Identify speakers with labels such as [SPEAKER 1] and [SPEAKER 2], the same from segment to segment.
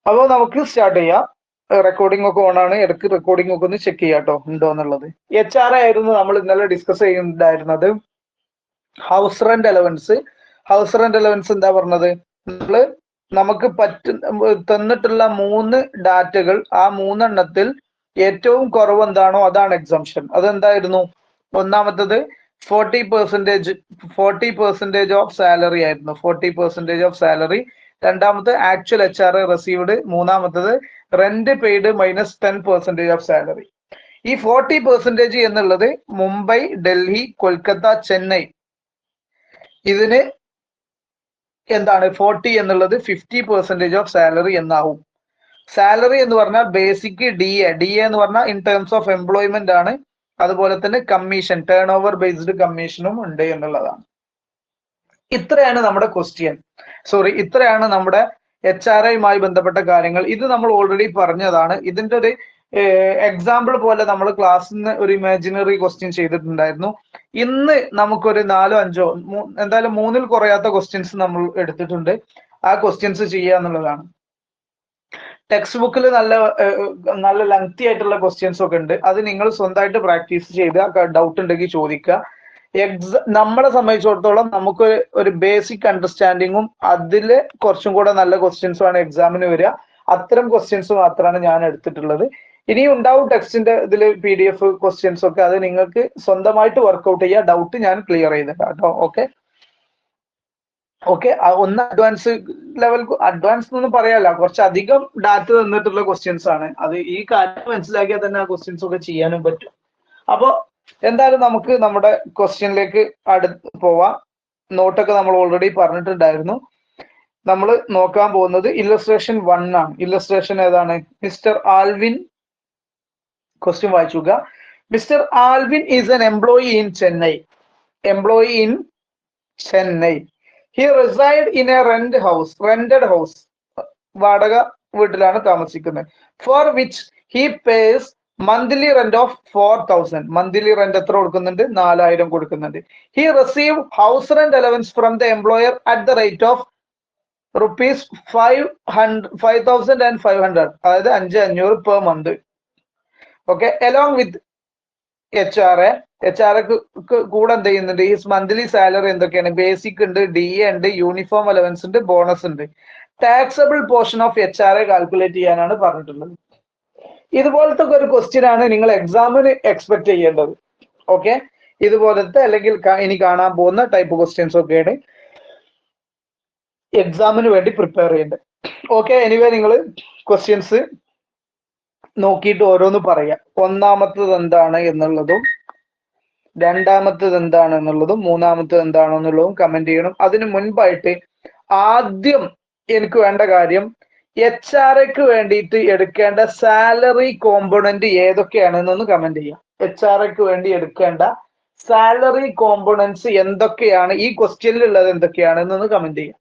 [SPEAKER 1] അപ്പോൾ നമുക്ക് സ്റ്റാർട്ട് ചെയ്യാം. റെക്കോർഡിംഗ് ഒക്കെ ഓൺ ആണ്. ഇടയ്ക്ക് റെക്കോർഡിംഗ് ഒക്കെ ഒന്ന് ചെക്ക് ചെയ്യാം കേട്ടോ, ഉണ്ടോ എന്നുള്ളത്. HR ആയിരുന്നു നമ്മൾ ഇന്നലെ ഡിസ്കസ് ചെയ്യുന്നുണ്ടായിരുന്നത്. House rent allowance. House rent allowance എന്താ പറഞ്ഞത്? നമുക്ക് തന്നിട്ടുള്ള 3 ഡാറ്റകൾ, ആ 3 ഏറ്റവും കുറവ് എന്താണോ അതാണ് എക്സംഷൻ. അതെന്തായിരുന്നു? ഒന്നാമത്തത് 40% ഓഫ് സാലറി ആയിരുന്നു. 40% ഓഫ് സാലറി. രണ്ടാമത് ആക്ച്വൽ HR റിസീവ്ഡ്. മൂന്നാമത്തത് rent paid minus 10% of salary. ഈ 40% എന്നുള്ളത് മുംബൈ, ഡൽഹി, കൊൽക്കത്ത, ചെന്നൈ, ഇതിന് എന്താണ് 40 എന്നുള്ളത് 50% ഓഫ് സാലറി എന്നാവും. സാലറി എന്ന് പറഞ്ഞാൽ ബേസിക് DA എന്ന് പറഞ്ഞാൽ ഇൻ ടേംസ് ഓഫ് എംപ്ലോയ്മെന്റ് ആണ്. അതുപോലെ തന്നെ കമ്മീഷൻ, ടേൺ ഓവർ ബേസ്ഡ് കമ്മീഷനും ഉണ്ട് എന്നുള്ളതാണ്. ഇത്രയാണ് നമ്മുടെ ക്വസ്റ്റ്യൻ. ഇത്രയാണ് നമ്മുടെ HRയുമായി ബന്ധപ്പെട്ട കാര്യങ്ങൾ. ഇത് നമ്മൾ ഓൾറെഡി പറഞ്ഞതാണ്. ഇതിന്റെ ഒരു എക്സാമ്പിൾ പോലെ നമ്മൾ ക്ലാസ്സിൽ നിന്ന് ഒരു ഇമാജിനറി ക്വസ്റ്റ്യൻ ചെയ്തിട്ടുണ്ടായിരുന്നു. ഇന്ന് നമുക്കൊരു 4-5 എന്തായാലും 3ൽ കുറയാത്ത ക്വസ്റ്റ്യൻസ് നമ്മൾ എടുത്തിട്ടുണ്ട്. ആ ക്വസ്റ്റ്യൻസ് ചെയ്യുക എന്നുള്ളതാണ്. ടെക്സ്റ്റ് ബുക്കിൽ നല്ല ലെങ്തി ആയിട്ടുള്ള ക്വസ്റ്റ്യൻസ് ഒക്കെ ഉണ്ട്. അത് നിങ്ങൾ സ്വന്തമായിട്ട് പ്രാക്ടീസ് ചെയ്ത് ഡൗട്ട് ഉണ്ടെങ്കിൽ ചോദിക്കുക. നമ്മളെ സംബന്ധിച്ചിടത്തോളം നമുക്ക് ഒരു ബേസിക് അണ്ടർസ്റ്റാൻഡിങ്ങും അതിൽ കുറച്ചും കൂടെ നല്ല ക്വസ്റ്റ്യൻസും ആണ് എക്സാമിന് വരിക. അത്തരം ക്വസ്റ്റ്യൻസ് മാത്രമാണ് ഞാൻ എടുത്തിട്ടുള്ളത്. ഇനിയും ഉണ്ടാവും ടെക്സ്റ്റിന്റെ ഇതിൽ PDF ക്വസ്റ്റ്യൻസ് ഒക്കെ. അത് നിങ്ങൾക്ക് സ്വന്തമായിട്ട് വർക്ക്ഔട്ട് ചെയ്യുക. ഡൗട്ട് ഞാൻ ക്ലിയർ ചെയ്തിട്ടാണ് കേട്ടോ. ഓക്കെ. ഒന്ന് അഡ്വാൻസ് എന്നൊന്നും പറയാല്ല, കുറച്ചധികം ഡാറ്റ തന്നിട്ടുള്ള ക്വസ്റ്റ്യൻസ് ആണ്. അത് ഈ കാര്യം മനസ്സിലാക്കിയാൽ തന്നെ ആ ക്വസ്റ്റ്യൻസ് ഒക്കെ ചെയ്യാനും പറ്റും. അപ്പോ എന്തായാലും നമുക്ക് നമ്മുടെ ക്വസ്റ്റ്യനിലേക്ക് അടുത്ത് പോവാം. നോട്ടൊക്കെ നമ്മൾ ഓൾറെഡി പറഞ്ഞിട്ടുണ്ടായിരുന്നു. നമ്മൾ നോക്കാൻ പോകുന്നത് ഇല്ലസ്ട്രേഷൻ 1 ആണ്. ഇല്ലസ്ട്രേഷൻ ഏതാണ്? Mister Alvin. ക്വസ്റ്റ്യൻ വായിച്ചുക. Mister Alvin is an employee in Chennai. He reside in a rented house. വാടക വീട്ടിലാണ് താമസിക്കുന്നത്. For which he pays monthly rent of 4,000. Monthly rent എത്ര കൊടുക്കുന്നുണ്ട്? 4,000 കൊടുക്കുന്നുണ്ട്. He received house rent allowance from the employer at the rate of rupees 5,500. അതായത് 5,500 per month. Okay. Along with HR കൂടെ എന്ത് ചെയ്യുന്നുണ്ട്? ഈ മന്ത്ലി സാലറി എന്തൊക്കെയാണ്? ബേസിക് ഉണ്ട്, DA ഉണ്ട്, യൂണിഫോം അലവൻസ് ഉണ്ട്, ബോണസ് ഉണ്ട്. Taxable portion of HR calculate ചെയ്യാനാണ് പറഞ്ഞിട്ടുള്ളത്. ഇതുപോലത്തെ ഒരു ക്വസ്റ്റ്യൻ ആണ് നിങ്ങൾ എക്സാമിന് എക്സ്പെക്ട് ചെയ്യേണ്ടത്. ഓക്കെ. ഇതുപോലത്തെ അല്ലെങ്കിൽ ഇനി കാണാൻ പോകുന്ന ടൈപ്പ് ക്വസ്റ്റ്യൻസ് ഒക്കെയാണ് എക്സാമിന് വേണ്ടി പ്രിപ്പയർ ചെയ്യേണ്ടത്. ഓക്കെ. എനിവേ നിങ്ങൾ ക്വസ്റ്റ്യൻസ് നോക്കിയിട്ട് ഓരോന്ന് പറയാം. ഒന്നാമത്തത് എന്താണ് എന്നുള്ളതും, രണ്ടാമത്തത് എന്താണെന്നുള്ളതും, മൂന്നാമത്തത് എന്താണെന്നുള്ളതും കമന്റ് ചെയ്യണം. അതിന് മുൻപായിട്ട് ആദ്യം എനിക്ക് വേണ്ട കാര്യം HR വേണ്ടിയിട്ട് എടുക്കേണ്ട സാലറി കോമ്പണന്റ് ഏതൊക്കെയാണെന്നൊന്ന് കമന്റ് ചെയ്യാം. HR വേണ്ടി എടുക്കേണ്ട സാലറി കോമ്പണന്റ്സ് എന്തൊക്കെയാണ്, ഈ ക്വസ്റ്റ്യനിൽ ഉള്ളത് എന്തൊക്കെയാണെന്നൊന്ന് കമന്റ് ചെയ്യാം.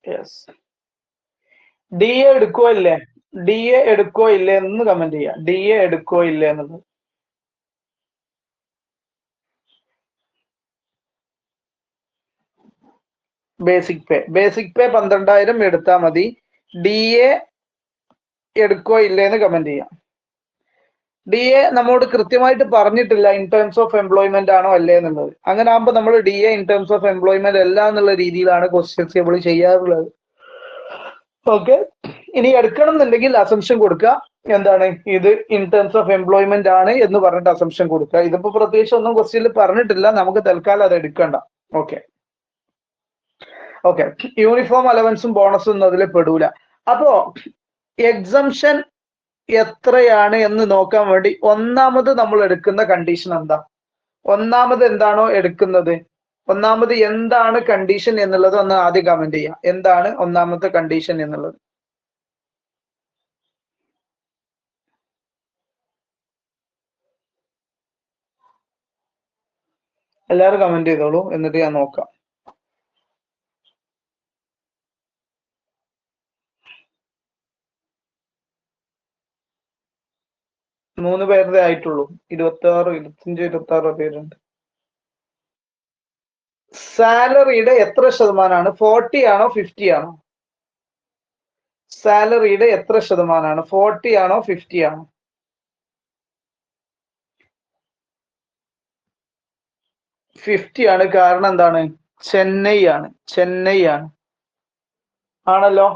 [SPEAKER 1] യെസ്. DA എടുക്കോ ഇല്ലേ? DA എടുക്കോ ഇല്ലേ എന്ന് കമന്റ് ചെയ്യാം. DA എടുക്കോ ഇല്ലേ എന്നുള്ളത്. ബേസിക് പേ 12,000 എടുത്താൽ മതി. DA എടുക്കോ ഇല്ലേ എന്ന് കമന്റ് ചെയ്യാം. DA നമ്മോട് കൃത്യമായിട്ട് പറഞ്ഞിട്ടില്ല ഇൻ ടേംസ് ഓഫ് എംപ്ലോയ്മെന്റ് ആണോ അല്ലേ എന്നുള്ളത്. അങ്ങനെ ആകുമ്പോൾ നമ്മൾ DA in terms of employment അല്ല എന്നുള്ള രീതിയിലാണ് ക്വസ്റ്റ്യൻസ് നമ്മൾ ചെയ്യാറുള്ളത്. ഓക്കെ. ഇനി എടുക്കണം എന്നുണ്ടെങ്കിൽ അസംഷൻ കൊടുക്കുക. എന്താണ്? ഇത് ഇൻ ടേംസ് ഓഫ് എംപ്ലോയ്മെന്റ് ആണ് എന്ന് പറഞ്ഞിട്ട് അസംഷൻ കൊടുക്കുക. ഇതിപ്പോ പ്രത്യേകിച്ച് ഒന്നും ക്വസ്റ്റ്യനിൽ പറഞ്ഞിട്ടില്ല, നമുക്ക് തൽക്കാലം അത് എടുക്കണ്ട. ഓക്കെ. യൂണിഫോം അലവൻസും ബോണസും ഒന്നും അതിൽ പെടൂല. അപ്പോ എക്സംഷൻ എത്രയാണ് എന്ന് നോക്കാൻ വേണ്ടി ഒന്നാമത് നമ്മൾ എടുക്കുന്ന കണ്ടീഷൻ എന്താ? ഒന്നാമത് എന്താണോ എടുക്കുന്നത്, ഒന്നാമത് എന്താണ് കണ്ടീഷൻ എന്നുള്ളത് ഒന്ന് ആദ്യം കമന്റ് ചെയ്യാം. എന്താണ് ഒന്നാമത്തെ കണ്ടീഷൻ എന്നുള്ളത്? എല്ലാവരും കമന്റ് ചെയ്തോളൂ, എന്നിട്ട് ഞാൻ നോക്കാം. 3 പേരുടെ ആയിട്ടുള്ളൂ. 26, 25, 26 പേരുണ്ട്. സാലറിയുടെ എത്ര ശതമാനമാണ്? 40 ആണോ 50 ആണോ? സാലറിയുടെ എത്ര ശതമാനമാണ്? 40 ആണോ 50 ആണോ? 50 ആണ്. കാരണം എന്താണ്? ചെന്നൈ ആണ്. ചെന്നൈ ആണ്. ആണല്ലോ,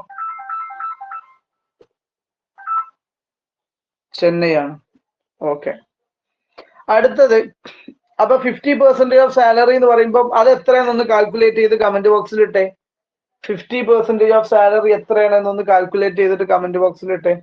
[SPEAKER 1] ചെന്നൈ ആണ്. ഓക്കെ, അടുത്തത്. അപ്പൊ 50% ഓഫ് സാലറി എന്ന് പറയുമ്പോൾ അത് എത്രയാണെന്നൊന്ന് കാൽക്കുലേറ്റ് ചെയ്ത് കമന്റ് ബോക്സിൽ ഇട്ടെ. 50% ഓഫ് സാലറി എത്രയാണെന്നൊന്ന് കാൽക്കുലേറ്റ് ചെയ്തിട്ട് കമന്റ് ബോക്സിൽ ഇട്ടെ.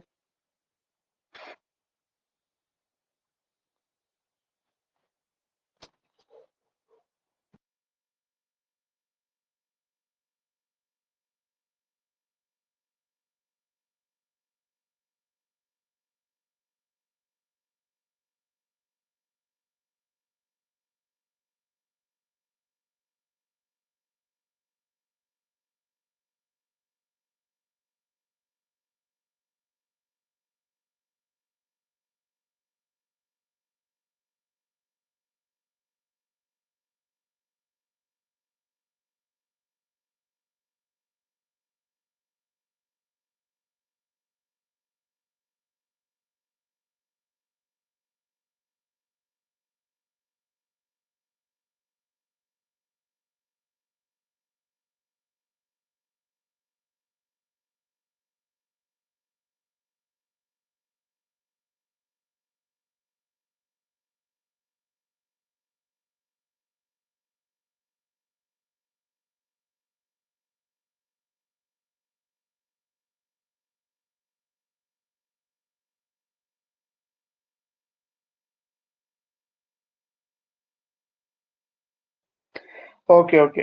[SPEAKER 1] ഓക്കെ ഓക്കെ,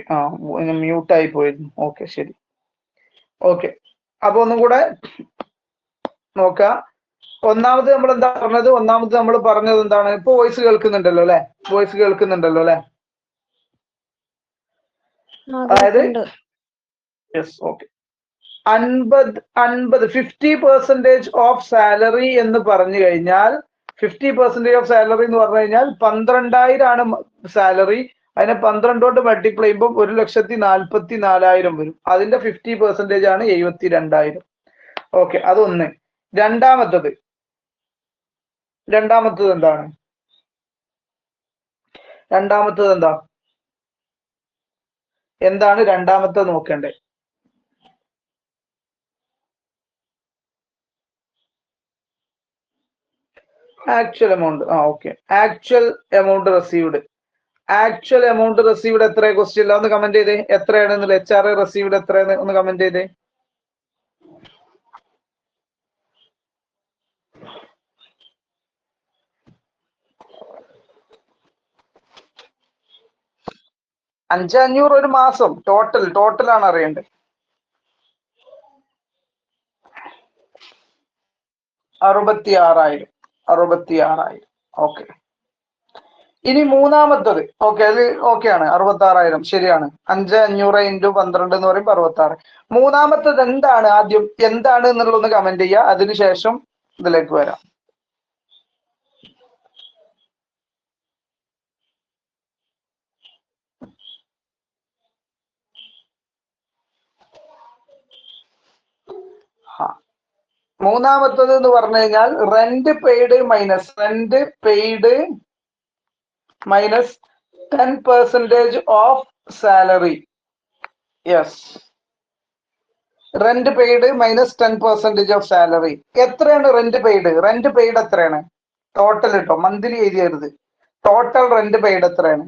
[SPEAKER 1] മ്യൂട്ട് ആയി പോയിരുന്നു. ഓക്കെ, ശരി. ഓക്കെ, അപ്പൊ ഒന്നും കൂടെ നോക്കാം. ഒന്നാമത് നമ്മൾ എന്താ പറഞ്ഞത്? ഒന്നാമത് നമ്മൾ പറഞ്ഞത് എന്താണ്? ഇപ്പൊ വോയിസ് കേൾക്കുന്നുണ്ടല്ലോ അല്ലെ? വോയിസ് കേൾക്കുന്നുണ്ടല്ലോ അല്ലെ? അതായത് യെസ്, ഓക്കെ. 50% ഓഫ് സാലറി എന്ന് പറഞ്ഞു കഴിഞ്ഞാൽ 50% ഓഫ് സാലറി എന്ന് പറഞ്ഞു കഴിഞ്ഞാൽ 12,000 ആണ് സാലറി. അതിനെ 12 കൊണ്ട് മൾട്ടിപ്ലൈ ചെയ്യുമ്പോൾ 1,44,000 വരും. അതിന്റെ 50% ആണ് 72,000. ഓക്കെ, അതൊന്ന്. രണ്ടാമത്തത് എന്താണ്? രണ്ടാമത്തത് എന്താണ് രണ്ടാമത്തെ നോക്കണ്ടേ? Actual amount. Okay, actual amount received. Actual amount received എത്ര? ക്വസ്റ്റ്യൻ ഒന്ന് കമന്റ് ചെയ്തേ. എത്രയാണ് HR റിസീവ്ഡ് എത്രയാണ്? ഒന്ന് കമന്റ് ചെയ്തേ. $5,500 ഒരു മാസം. ടോട്ടലാണ് അറിയേണ്ടത്. 66,000. 66,000. ഓക്കെ, ഇനി മൂന്നാമത്തത്. ഓക്കെ, അത് ഓക്കെ ആണ്. 66,000 ശരിയാണ്. 5,500 ഇൻറ്റു 12 എന്ന് പറയുമ്പോൾ 66. മൂന്നാമത്തത് എന്താണ്? ആദ്യം എന്താണ് എന്നുള്ളതൊന്ന് കമന്റ് ചെയ്യുക. അതിനുശേഷം ഇതിലേക്ക് വരാം. മൂന്നാമത്തത് എന്ന് പറഞ്ഞു കഴിഞ്ഞാൽ rent paid minus 10% of salary. Yes, rent paid minus 10% of salary. എത്രയാണ് റെന്റ് പെയ്ഡ്? റെന്റ് പെയ്ഡ് എത്രയാണ്? ടോട്ടൽ കേട്ടോ, മന്ത്ലി എഴുതിയരുത്. ടോട്ടൽ റെന്റ് പെയ്ഡ് എത്രയാണ്?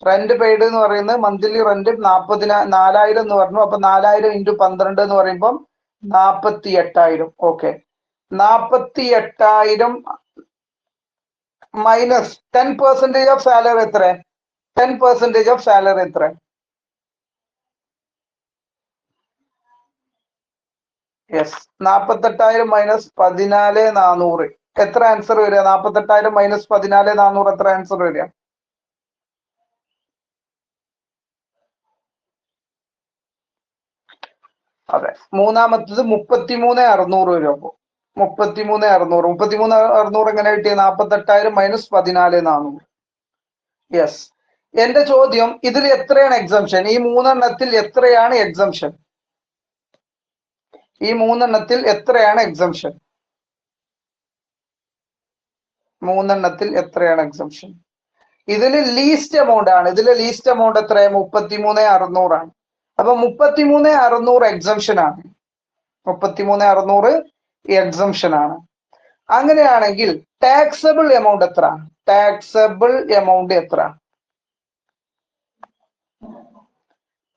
[SPEAKER 1] റെന്റ് പെയ്ഡ് എന്ന് പറയുന്നത് മന്ത്ലി റെന്റ് 4,000 എന്ന് പറഞ്ഞു. അപ്പൊ 4,000 ഇൻറ്റു 12 എന്ന് പറയുമ്പോൾ 48,000. ഓക്കെ, 48,000 മൈനസ് 10% ഓഫ് സാലറി എത്ര? 10% ഓഫ് സാലറി എത്ര? Yes, 48,000 minus 14,400. എത്ര ആൻസർ വരിക? 48,000 മൈനസ് 14,400 എത്ര ആൻസർ വരിക? അതെ. മൂന്നാമത്തത് 33,600 രൂപ. 33,600 എങ്ങനെ കിട്ടിയത്? 48,000 മൈനസ് 14,400. യെസ്. എന്റെ ചോദ്യം, ഇതിൽ എത്രയാണ് എക്സംഷൻ? ഈ മൂന്നെണ്ണത്തിൽ എത്രയാണ് എക്സംഷൻ? ഈ മൂന്നെണ്ണത്തിൽ എത്രയാണ് എക്സംഷൻ? മൂന്നെണ്ണത്തിൽ എത്രയാണ് എക്സംഷൻ? ഇതിൽ ലീസ്റ്റ് എമൗണ്ട് ആണ്. ഇതിലെ ലീസ്റ്റ് എമൗണ്ട് എത്രയാണ്? 33,600 ആണ്. അപ്പൊ 33,600 എക്സംഷൻ ആണ്. 33,600 എക്സംഷൻ ആണ്. അങ്ങനെയാണെങ്കിൽ ടാക്സബിൾ എമൗണ്ട് എത്ര? ടാക്സബിൾ എമൗണ്ട് എത്ര?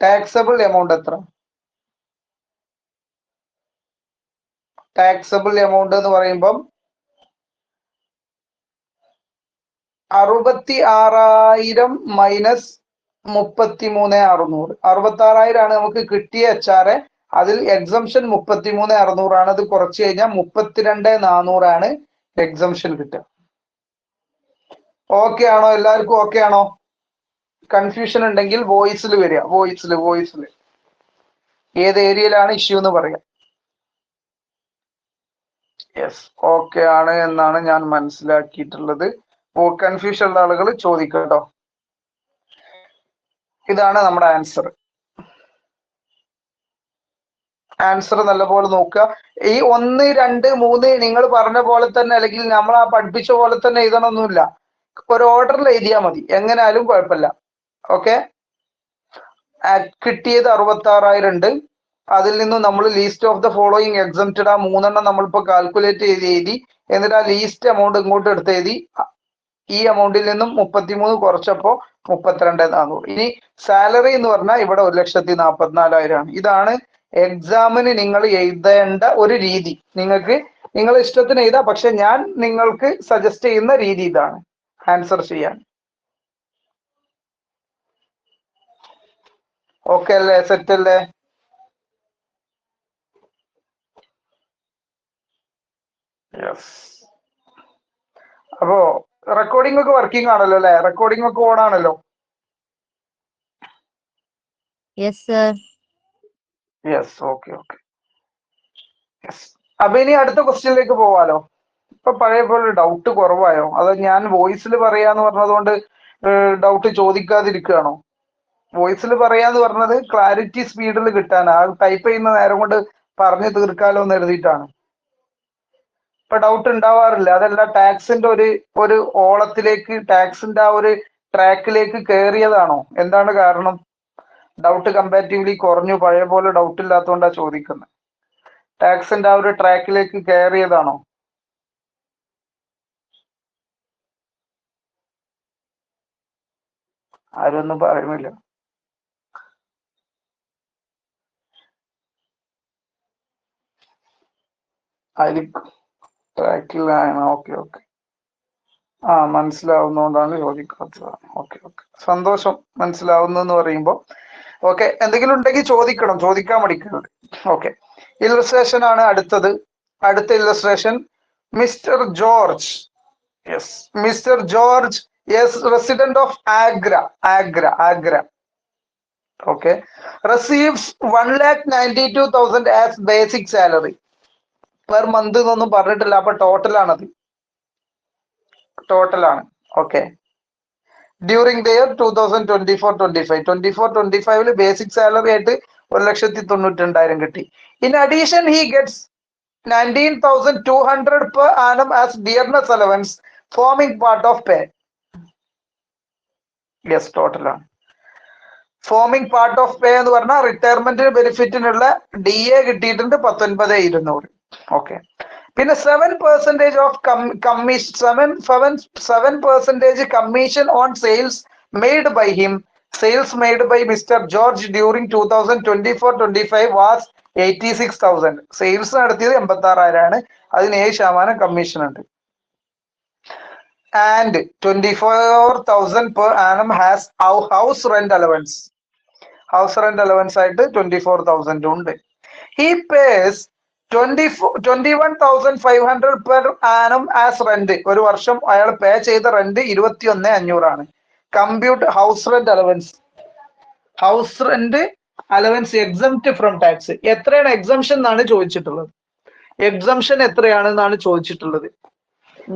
[SPEAKER 1] ടാക്സബിൾ എമൗണ്ട് എത്ര? ടാക്സബിൾ എമൗണ്ട് എന്ന് പറയുമ്പം 66,000 മൈനസ് 33,600. 66,000 ആണ് നമുക്ക് കിട്ടിയ HR. അതിൽ എക്സംഷൻ 33,600 ആണ്. അത് കുറച്ച് കഴിഞ്ഞാൽ 32,400 ആണ് എക്സംഷൻ കിട്ടുക. ഓക്കെ ആണോ? എല്ലാവർക്കും ഓക്കെ ആണോ? കൺഫ്യൂഷൻ ഉണ്ടെങ്കിൽ വോയിസിൽ വരിക. വോയിസിൽ ഏത് ഏരിയയിലാണ് ഇഷ്യൂ എന്ന് പറയാം. യെസ്, ഓക്കെ ആണ് എന്നാണ് ഞാൻ മനസ്സിലാക്കിയിട്ടുള്ളത്. കൺഫ്യൂഷൻ ഉള്ള ആളുകൾ ചോദിക്കട്ടോ. ഇതാണ് നമ്മുടെ ആൻസർ. ആൻസർ നല്ലപോലെ നോക്കുക. ഈ 1, 2, 3 നിങ്ങൾ പറഞ്ഞ പോലെ തന്നെ, അല്ലെങ്കിൽ നമ്മൾ ആ പഠിപ്പിച്ച പോലെ തന്നെ എഴുതണമെന്നില്ല. ഒരു ഓർഡറിൽ എഴുതിയാൽ മതി, എങ്ങനെയാലും കുഴപ്പമില്ല. ഓക്കെ. കിട്ടിയത് 66,000 ഉണ്ട്. അതിൽ നിന്നും നമ്മൾ least of the following exempted ആ മൂന്നെണ്ണം നമ്മളിപ്പോ കാൽക്കുലേറ്റ് ചെയ്ത് എഴുതി. എന്നിട്ട് ആ ലീസ്റ്റ് എമൗണ്ട് ഇങ്ങോട്ട് എടുത്ത് എഴുതി. ഈ എമൗണ്ടിൽ നിന്നും 33 കുറച്ചപ്പോ 32,400. ഇനി സാലറി എന്ന് പറഞ്ഞാൽ ഇവിടെ 1,44,000 ആണ്. ഇതാണ് എക്സാമിന് നിങ്ങൾ എഴുതേണ്ട ഒരു രീതി. നിങ്ങളുടെ ഇഷ്ടത്തിന് എഴുതാം, പക്ഷെ ഞാൻ നിങ്ങൾക്ക് സജസ്റ്റ് ചെയ്യുന്ന രീതി ഇതാണ് ആൻസർ ചെയ്യാൻ. ഓക്കെ അല്ലേ? സെറ്റ് അല്ലേ? യെസ്. അപ്പോ റെക്കോർഡിംഗ് ഒക്കെ വർക്കിംഗ് ആണല്ലോ അല്ലെ? റെക്കോർഡിംഗ് ഒക്കെ ഓൺ ആണല്ലോ?
[SPEAKER 2] Yes sir.
[SPEAKER 1] Yes. Okay. Yes. അപ്പൊ ഇനി അടുത്ത ക്വസ്റ്റ്യനിലേക്ക് പോവാലോ. ഇപ്പൊ പഴയ പോലെ ഡൗട്ട് കുറവായോ? അത് ഞാൻ വോയിസിൽ പറയാന്ന് പറഞ്ഞതുകൊണ്ട് ഡൗട്ട് ചോദിക്കാതിരിക്കുകയാണോ? വോയിസിൽ പറയാന്ന് പറഞ്ഞത് ക്ലാരിറ്റി സ്പീഡിൽ കിട്ടാനാ. അത് ടൈപ്പ് ചെയ്യുന്ന നേരം കൊണ്ട് പറഞ്ഞു തീർക്കാലോ എന്ന് എഴുതിയിട്ടാണ്. ഇപ്പൊ ഡൗട്ട് ഉണ്ടാവാറില്ല. അതല്ല, ടാക്സിന്റെ ഒരു ഓളത്തിലേക്ക്, ടാക്സിന്റെ ആ ഒരു ട്രാക്കിലേക്ക് കയറിയതാണോ? എന്താണ് കാരണം? ഡൗട്ട് കമ്പാരിറ്റീവ്ലി കുറഞ്ഞു, പഴയ പോലെ ഡൗട്ട് ഇല്ലാത്തതുകൊണ്ടാണ് ചോദിക്കുന്നത്. ടാക്സിന്റെ ആ ഒരു ട്രാക്കിലേക്ക് കയറിയതാണോ? ആരും ഒന്നും പറയുന്നില്ല. ആയിരിക്കും ട്രാക്കിലാണ്. ഓക്കെ. ആ, മനസ്സിലാവുന്നതുകൊണ്ടാണ് ചോദിക്കുന്നത്. ഓക്കെ. സന്തോഷം, മനസ്സിലാവുന്നു എന്ന് പറയുമ്പോൾ. ഓക്കെ. എന്തെങ്കിലും ഉണ്ടെങ്കിൽ ചോദിക്കണം, ചോദിക്കാൻ മടിക്കരുത്. ഓക്കെ. ഇല്ലസ്ട്രേഷൻ ആണ് അടുത്തത്. അടുത്ത illustration mister George. Yes. Mister George, yes, resident of Agra. Okay. Receives 1,92,000 as basic salary. Per month എന്നൊന്നും പറഞ്ഞിട്ടില്ല. അപ്പൊ ടോട്ടലാണത്. ടോട്ടലാണ്. Okay. During the year 2024-25. 24-25 basic salary ആയിട്ട് 1,92,000 കിട്ടി. In addition he gets 19,200 per annum as dearness allowance forming part of pay. യെസ്, ടോട്ടലാണ്. Forming part of pay എന്ന് പറഞ്ഞാൽ റിട്ടയർമെന്റ് ബെനിഫിറ്റിനുള്ള DA കിട്ടിയിട്ടുണ്ട് 19,200. ഓക്കെ. പിന്നെ 7% of commission, 7% commission on sales made by him. Sales made by Mister George during 2024-25 was 86,000. സെയിൽസ് നടത്തിയത് 86,000 ആണ്. അതിന് 7% കമ്മീഷൻ ഉണ്ട്. And 24,000 per annum has house rent allowance. House rent allowance ആയിട്ട് 24,000 ഉണ്ട്. He pays 21,500 per annum as rent. ഒരു വർഷം അയാൾ പേ ചെയ്ത റെന്റ് 21,500 ആണ്. Compute house rent allowance. House rent allowance exempt from tax. എത്രയാണ് എക്സംഷൻ എന്നാണ് ചോദിച്ചിട്ടുള്ളത്. എക്സംഷൻ എത്രയാണെന്നാണ് ചോദിച്ചിട്ടുള്ളത്.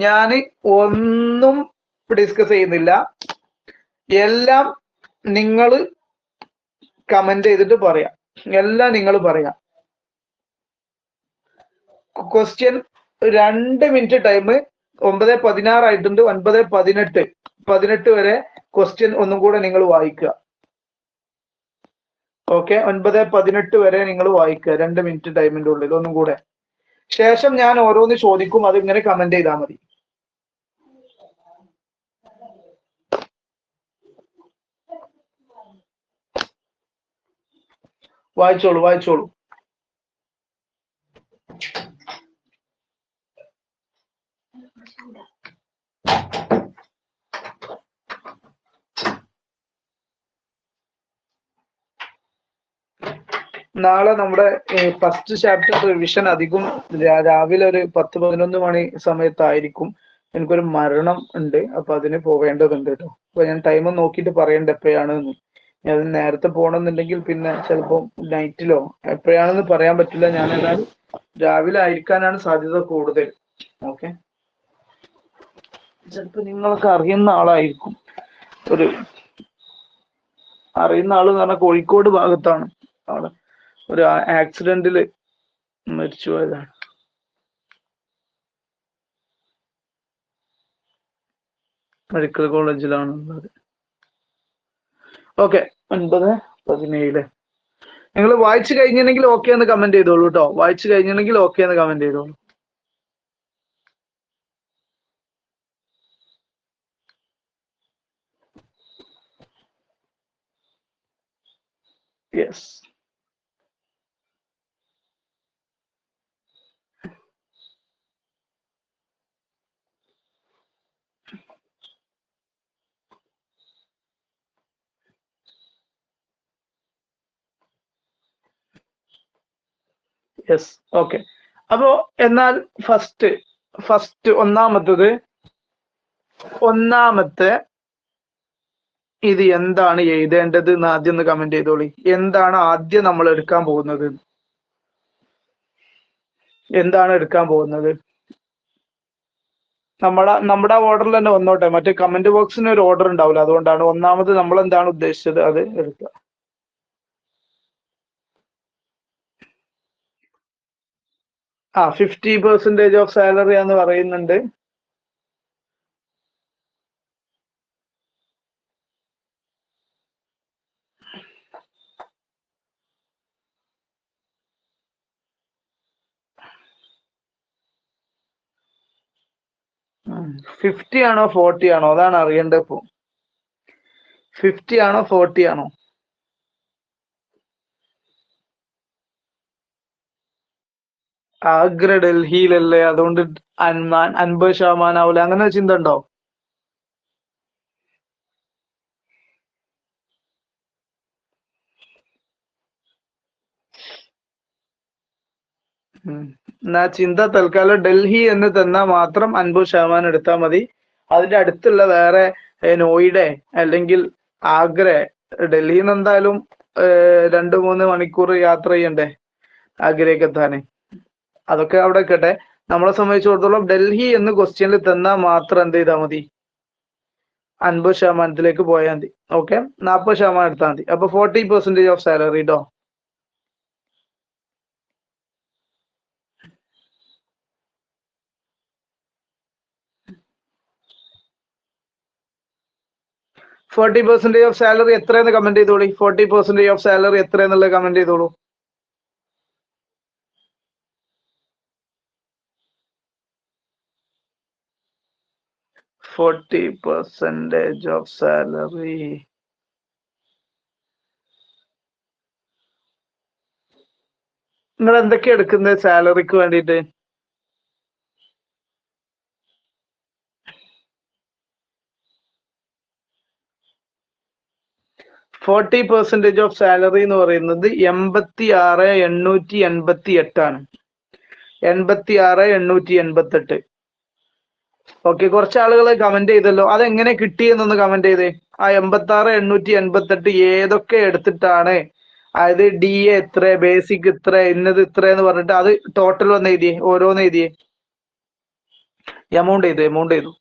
[SPEAKER 1] ഞാൻ ഒന്നും ഡിസ്കസ് ചെയ്യുന്നില്ല, എല്ലാം നിങ്ങൾ കമന്റ് ചെയ്തിട്ട് പറയാം. എല്ലാം നിങ്ങൾ പറയാം. Question 2 minute time. 9:16 ആയിട്ടുണ്ട്. 9:18 വരെ ക്വസ്റ്റ്യൻ ഒന്നും കൂടെ നിങ്ങൾ വായിക്കുക. ഓക്കെ, 9:18 വരെ നിങ്ങൾ വായിക്കുക 2 മിനിറ്റ് ടൈമിന്റെ ഉള്ളിൽ ഒന്നും കൂടെ. ശേഷം ഞാൻ ഓരോന്ന് ചോദിക്കും, അത് ഇങ്ങനെ കമന്റ് ചെയ്താൽ മതി. വായിച്ചോളൂ. നാളെ നമ്മുടെ ഫസ്റ്റ് ചാപ്റ്റർ റിവിഷൻ അധികം രാവിലെ ഒരു 10-11 മണി സമയത്തായിരിക്കും. എനിക്കൊരു മരണം ഉണ്ട്, അപ്പൊ അതിന് പോവേണ്ടതുണ്ട് കേട്ടോ. അപ്പൊ ഞാൻ ടൈം നോക്കിയിട്ട് പറയണ്ട എപ്പോഴാണെന്ന്. ഞാൻ നേരത്തെ പോകണമെന്നുണ്ടെങ്കിൽ പിന്നെ ചിലപ്പോ നൈറ്റിലോ എപ്പോഴാണെന്ന് പറയാൻ പറ്റില്ല. ഞാൻ ഏതായാലും രാവിലെ ആയിരിക്കാനാണ് സാധ്യത കൂടുതൽ. ഓക്കെ, ചിലപ്പോ നിങ്ങളൊക്കെ അറിയുന്ന ആളായിരിക്കും. അറിയുന്ന ആള് എന്ന് പറഞ്ഞാൽ കോഴിക്കോട് ഭാഗത്താണ് ആള്. ഒരു ആക്സിഡന്റില് മരിച്ചു പോയതാണ്. മെഡിക്കൽ കോളേജിലാണുള്ളത്. ഓക്കെ, 9:17. നിങ്ങൾ വായിച്ചു കഴിഞ്ഞിട്ടുണ്ടെങ്കിൽ ഓക്കെ എന്ന് കമന്റ് ചെയ്തോളൂ കേട്ടോ. വായിച്ചു കഴിഞ്ഞിട്ടുണ്ടെങ്കിൽ ഓക്കെ എന്ന് കമന്റ് ചെയ്തോളൂ. Yes, yes. ഓക്കെ, അപ്പോ എന്നാൽ ഫസ്റ്റ് ഒന്നാമത്തെ ഇത് എന്താണ് എഴുതേണ്ടത് എന്ന് ആദ്യം ഒന്ന് കമന്റ് ചെയ്തോളി. എന്താണ് ആദ്യം നമ്മൾ എടുക്കാൻ പോകുന്നത്? നമ്മുടെ ഓർഡറിൽ തന്നെ വന്നോട്ടെ. മറ്റേ കമന്റ് ബോക്സിന് ഒരു ഓർഡർ ഉണ്ടാവില്ല, അതുകൊണ്ടാണ്. ഒന്നാമത് നമ്മൾ എന്താണ് ഉദ്ദേശിച്ചത് അത് എടുക്കുക. 50% ഓഫ് സാലറി എന്ന് പറയുന്നുണ്ട്. ഉം. 50 ആണോ 40 ആണോ അതാണ് അറിയേണ്ടത് ഇപ്പൊ. 50 ആണോ 40 ആണോ? ആഗ്ര ഡൽഹിയിലല്ലേ, അതുകൊണ്ട് 50% ആവൂല, അങ്ങനെ ചിന്ത ഉണ്ടോ? എന്നാ ചിന്ത തൽക്കാലം ഡൽഹി എന്ന് തന്നാൽ മാത്രം 50% എടുത്താൽ മതി. അതിന്റെ അടുത്തുള്ള വേറെ നോയിഡ അല്ലെങ്കിൽ ആഗ്ര, ഡൽഹിയിൽ നിന്ന് എന്തായാലും 2-3 മണിക്കൂർ യാത്ര ചെയ്യണ്ടേ ആഗ്രയ്ക്ക് എത്താന്. അതൊക്കെ അവിടെ നിൽക്കട്ടെ. നമ്മളെ സംബന്ധിച്ചിടത്തോളം ഡൽഹി എന്ന് ക്വസ്റ്റ്യനിൽ തന്നാൽ മാത്രം എന്ത് ചെയ്താൽ മതി? 50%-ത്തിലേക്ക് പോയാൽ മതി. ഓക്കെ, 40% എടുത്താൽ മതി. അപ്പൊ 40% ഓഫ് സാലറി കേട്ടോ. %40 ഓഫ് സാലറി എത്രയെന്ന് കമന്റ് ചെയ്തോളി. 40% ഓഫ് സാലറി എത്രയെന്നുള്ളത് കമന്റ് ചെയ്തോളൂ. %40 ഓഫ് സാലറി. നിങ്ങൾ എന്തൊക്കെയാ എടുക്കുന്നത് സാലറിക്ക് വേണ്ടിയിട്ട്? %40 ഓഫ് സാലറി എന്ന് പറയുന്നത് 86,888 ആണ്. 86,888. ഓക്കെ, കുറച്ച് ആളുകൾ കമന്റ് ചെയ്തല്ലോ. അതെങ്ങനെ കിട്ടിയെന്നൊന്ന് കമന്റ് ചെയ്തേ. ആ 86,888 ഏതൊക്കെ എടുത്തിട്ടാണ് അതായത് ഡി എ ഇത്ര, ബേസിക് ഇത്ര, ഇന്നത് ഇത്ര എന്ന് പറഞ്ഞിട്ട് അത് ടോട്ടൽ വന്ന് എഴുതിയേ, ഓരോന്ന് എഴുതിയേ, എമൗണ്ട് ചെയ്തു.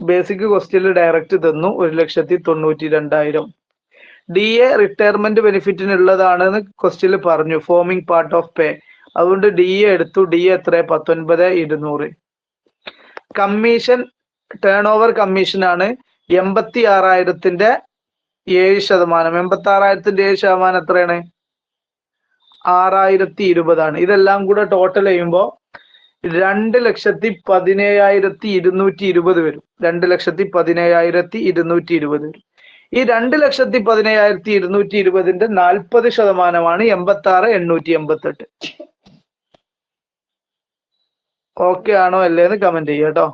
[SPEAKER 1] ബേസിക് ക്വസ്റ്റ്യനിൽ ഡയറക്റ്റ് തന്നു 1,92,000. ഡി എ റിട്ടയർമെന്റ് ബെനിഫിറ്റിനുള്ളതാണെന്ന് ക്വസ്റ്റ്യനിൽ പറഞ്ഞു, ഫോമിംഗ് പാർട്ട് ഓഫ് പേ. അതുകൊണ്ട് ഡി എ എടുത്തു. ഡി എ എത്ര? 19,200. കമ്മീഷൻ, ടേൺ ഓവർ കമ്മീഷൻ ആണ് 86,000ന്റെ 7%. 86,000ന്റെ 7% എത്രയാണ്? 6,020 ആണ്. ഇതെല്ലാം കൂടെ ടോട്ടൽ ചെയ്യുമ്പോൾ 2,17,220 വരും. 2,17,220 വരും. ഈ 2,17,220ന്റെ 40%ആണ് 86,888. ഓക്കെ ആണോ അല്ലേന്ന് കമന്റ് ചെയ്യുക കേട്ടോ.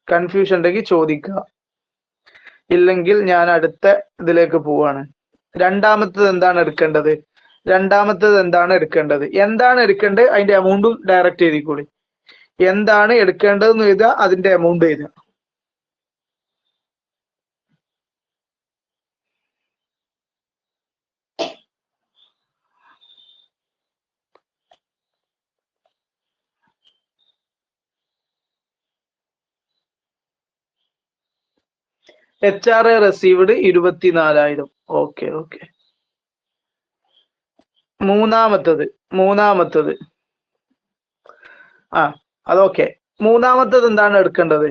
[SPEAKER 1] കൺഫ്യൂഷൻ ഉണ്ടെങ്കിൽ ചോദിക്കുക, ഇല്ലെങ്കിൽ ഞാൻ അടുത്ത ഇതിലേക്ക് പോവാണ്. രണ്ടാമത്തത് എന്താണ് എടുക്കേണ്ടത്? എന്താണ് എടുക്കേണ്ടത്? അതിന്റെ എമൗണ്ടും ഡയറക്റ്റ് എഴുതിക്കോളി. എന്താണ് എടുക്കേണ്ടതെന്ന് എഴുതുക, അതിന്റെ എമൗണ്ട് എഴുതുക. HRA received 24,000. ഓക്കെ. മൂന്നാമത്തത് അതൊക്കെ. മൂന്നാമത്തത് എന്താണ് എടുക്കേണ്ടത്?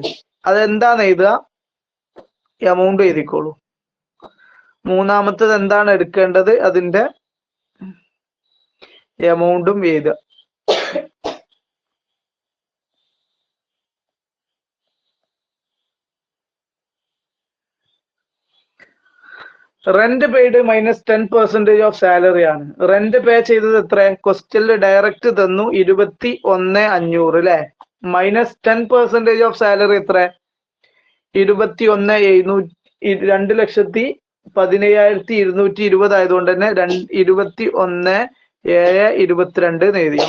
[SPEAKER 1] അതെന്താന്ന് എഴുതുക, എമൗണ്ട് എഴുതിക്കോളൂ. മൂന്നാമത്തത് എന്താണ് എടുക്കേണ്ടത്, അതിന്റെ എമൗണ്ടും എഴുതുക. Rent paid minus 10% of salary ആണ്. റെന്റ് പേ ചെയ്തത് എത്ര? ക്വസ്റ്റ്യനിൽ ഡയറക്റ്റ് തന്നു 21,500 അല്ലെ. മൈനസ് 10% ഓഫ് സാലറി എത്ര? 21,700. 2,17,220 ആയതുകൊണ്ട് തന്നെ 21,722 എഴുതി.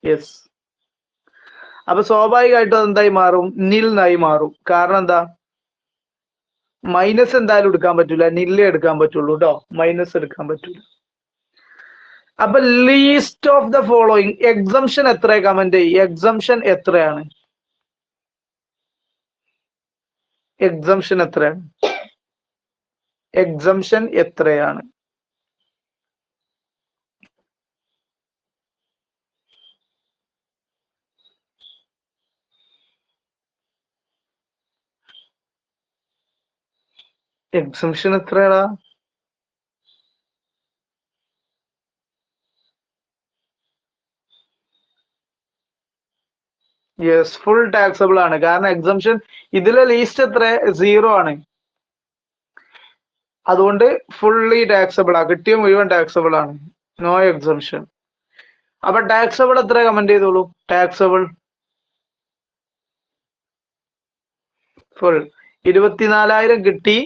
[SPEAKER 1] യെസ്. അപ്പൊ സ്വാഭാവികമായിട്ടും അതെന്തായി മാറും? നിൽനായി മാറും. കാരണം എന്താ? മൈനസ് എന്തായാലും എടുക്കാൻ പറ്റൂല, നില്ലേ എടുക്കാൻ പറ്റുള്ളൂ കേട്ടോ, മൈനസ് എടുക്കാൻ പറ്റൂല. അപ്പൊ least of the following exemption എത്ര? കമന്റ് ചെയ്യും. എക്സംഷൻ എത്രയാണ്? എക്സംഷൻ എത്രയാണ്? എക്സംഷൻ എത്രയാടാ? യെസ്, ഫുൾ ടാക്സബിൾ ആണ്. കാരണം എക്സംഷൻ ഇതിലെ ലീസ്റ്റ് എത്ര? 0 ആണ്. അതുകൊണ്ട് ഫുള്ളി ടാക്സബിൾ ആ. കിട്ടിയ മുഴുവൻ ടാക്സബിൾ ആണ്. No exemption. അപ്പൊ ടാക്സബിൾ എത്ര? കമന്റ് ചെയ്തോളൂ. ടാക്സബിൾ ഫുൾ 24,000 കിട്ടി.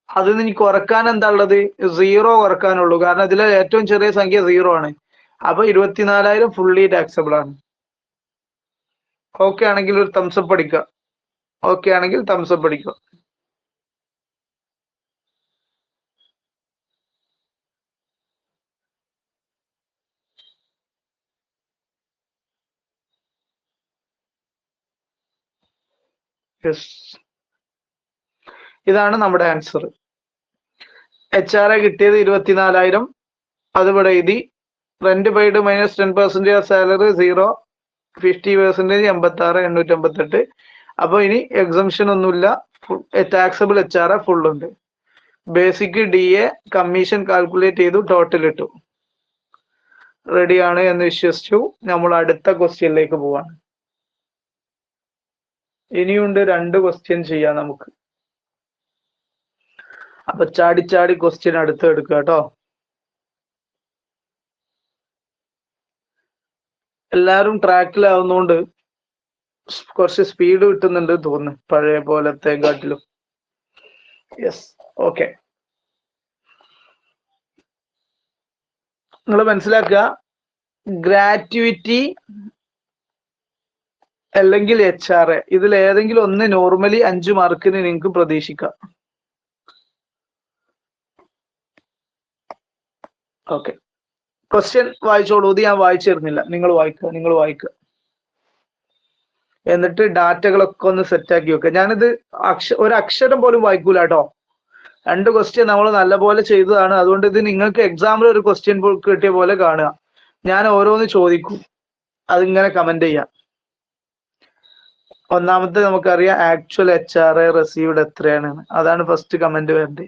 [SPEAKER 1] അത് നിന്ന് കുറക്കാൻ എന്താ ഉള്ളത്? 0 കുറക്കാനുള്ളൂ. കാരണം ഇതിലെ ഏറ്റവും ചെറിയ സംഖ്യ 0 ആണ്. അപ്പൊ 24,000 ഫുള്ളി ടാക്സബിൾ ആണ്. ഓക്കെ ആണെങ്കിൽ ഒരു തംസപ്പ് അടിക്കുക. യെസ്, ഇതാണ് നമ്മുടെ ആൻസർ. HRA കിട്ടിയത് 24,000. അതിവിടെ എഴുതി. Rent paid minus 10% of salary 0. 50% 86,858. അപ്പൊ ഇനി എക്സംഷൻ ഒന്നുമില്ല. ടാക്സബിൾ HRA ഫുൾ ഉണ്ട്. ബേസിക് DA കമ്മീഷൻ കാൽക്കുലേറ്റ് ചെയ്തു, ടോട്ടൽ ഇട്ടു. റെഡിയാണ് എന്ന് വിശ്വസിച്ചു. നമ്മൾ അടുത്ത ക്വസ്റ്റ്യനിലേക്ക് പോവാണ്. ഇനിയുണ്ട് 2 ക്വസ്റ്റ്യൻ ചെയ്യാം നമുക്ക്. അപ്പൊ ചാടി ക്വസ്റ്റ്യൻ അടുത്ത് എടുക്കുക കേട്ടോ. എല്ലാരും ട്രാക്കിലാവുന്നോണ്ട് കുറച്ച് സ്പീഡ് കിട്ടുന്നുണ്ട് തോന്നുന്നു, പഴയ പോലത്തെ കാട്ടിലും. Yes, okay. നിങ്ങൾ മനസ്സിലാക്കുക, ഗ്രാറ്റുവിറ്റി അല്ലെങ്കിൽ HR. ഇതിൽ ഏതെങ്കിലും ഒന്ന് നോർമലി 5 മാർക്കിന് നിങ്ങൾക്ക് പ്രതീക്ഷിക്കാം. ഓക്കെ, ക്വസ്റ്റ്യൻ വായിച്ചോളൂ. ഇത് ഞാൻ വായിച്ചിരുന്നില്ല, നിങ്ങൾ വായിക്കുക. എന്നിട്ട് ഡാറ്റകളൊക്കെ ഒന്ന് സെറ്റാക്കി വെക്കുക. ഞാനിത് ഒരു അക്ഷരം പോലും വായിക്കൂല കേട്ടോ. 2 ക്വസ്റ്റ്യൻ നമ്മൾ നല്ലപോലെ ചെയ്തതാണ്. അതുകൊണ്ട് ഇത് നിങ്ങൾക്ക് എക്സാമിൽ ഒരു ക്വസ്റ്റ്യൻ കിട്ടിയ പോലെ കാണുക. ഞാൻ ഓരോന്ന് ചോദിക്കും, അതിങ്ങനെ കമന്റ് ചെയ്യാം. ഒന്നാമത്തെ നമുക്കറിയാം ആക്ച്വൽ HR റിസീവ്ഡ് എത്രയാണ്, അതാണ് ഫസ്റ്റ് കമന്റ് വേണ്ടത്.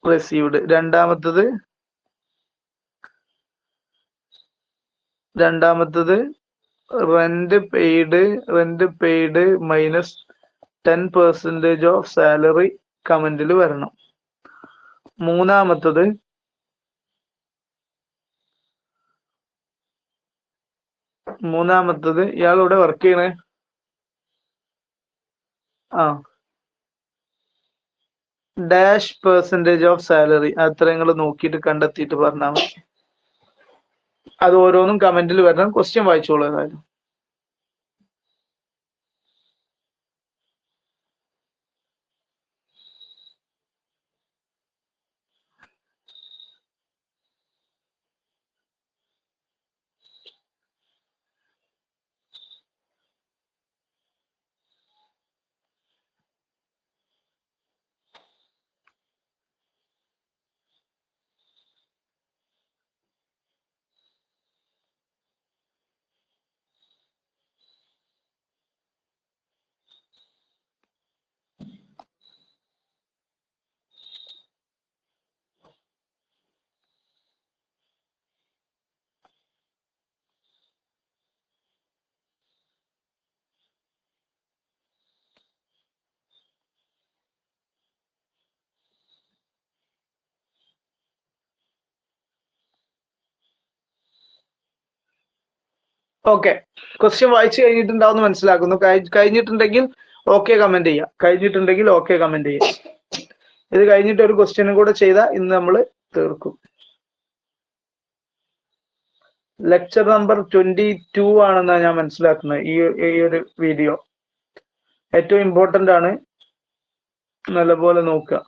[SPEAKER 1] റിസീവ്ഡ്. രണ്ടാമത്തത് rent paid minus 10% of salary കമന്റിൽ വരണം. മൂന്നാമത്തത് ഇയാൾ ഇവിടെ വർക്ക് ചെയ്യണേ. %% ഓഫ് സാലറി അത്ര നിങ്ങൾ നോക്കിയിട്ട് കണ്ടെത്തിയിട്ട് പറഞ്ഞാൽ മതി. അത് ഓരോന്നും കമന്റിൽ വരണം. ക്വസ്റ്റ്യൻ വായിച്ചോളൂ ഏതായാലും. ഓക്കെ, ക്വസ്റ്റ്യൻ വായിച്ചു കഴിഞ്ഞിട്ടുണ്ടാവും മനസ്സിലാക്കുന്നു. കഴിഞ്ഞിട്ടുണ്ടെങ്കിൽ ഓക്കെ കമന്റ് ചെയ്യാം. ഇത് കഴിഞ്ഞിട്ട് ഒരു ക്വസ്റ്റ്യനും കൂടെ ചെയ്താൽ ഇന്ന് നമ്മൾ തീർക്കും. ലെക്ചർ നമ്പർ 22 ആണെന്നാണ് ഞാൻ മനസ്സിലാക്കുന്നത്. ഈ ഒരു വീഡിയോ ഏറ്റവും ഇമ്പോർട്ടന്റ് ആണ്, നല്ലപോലെ നോക്കുക.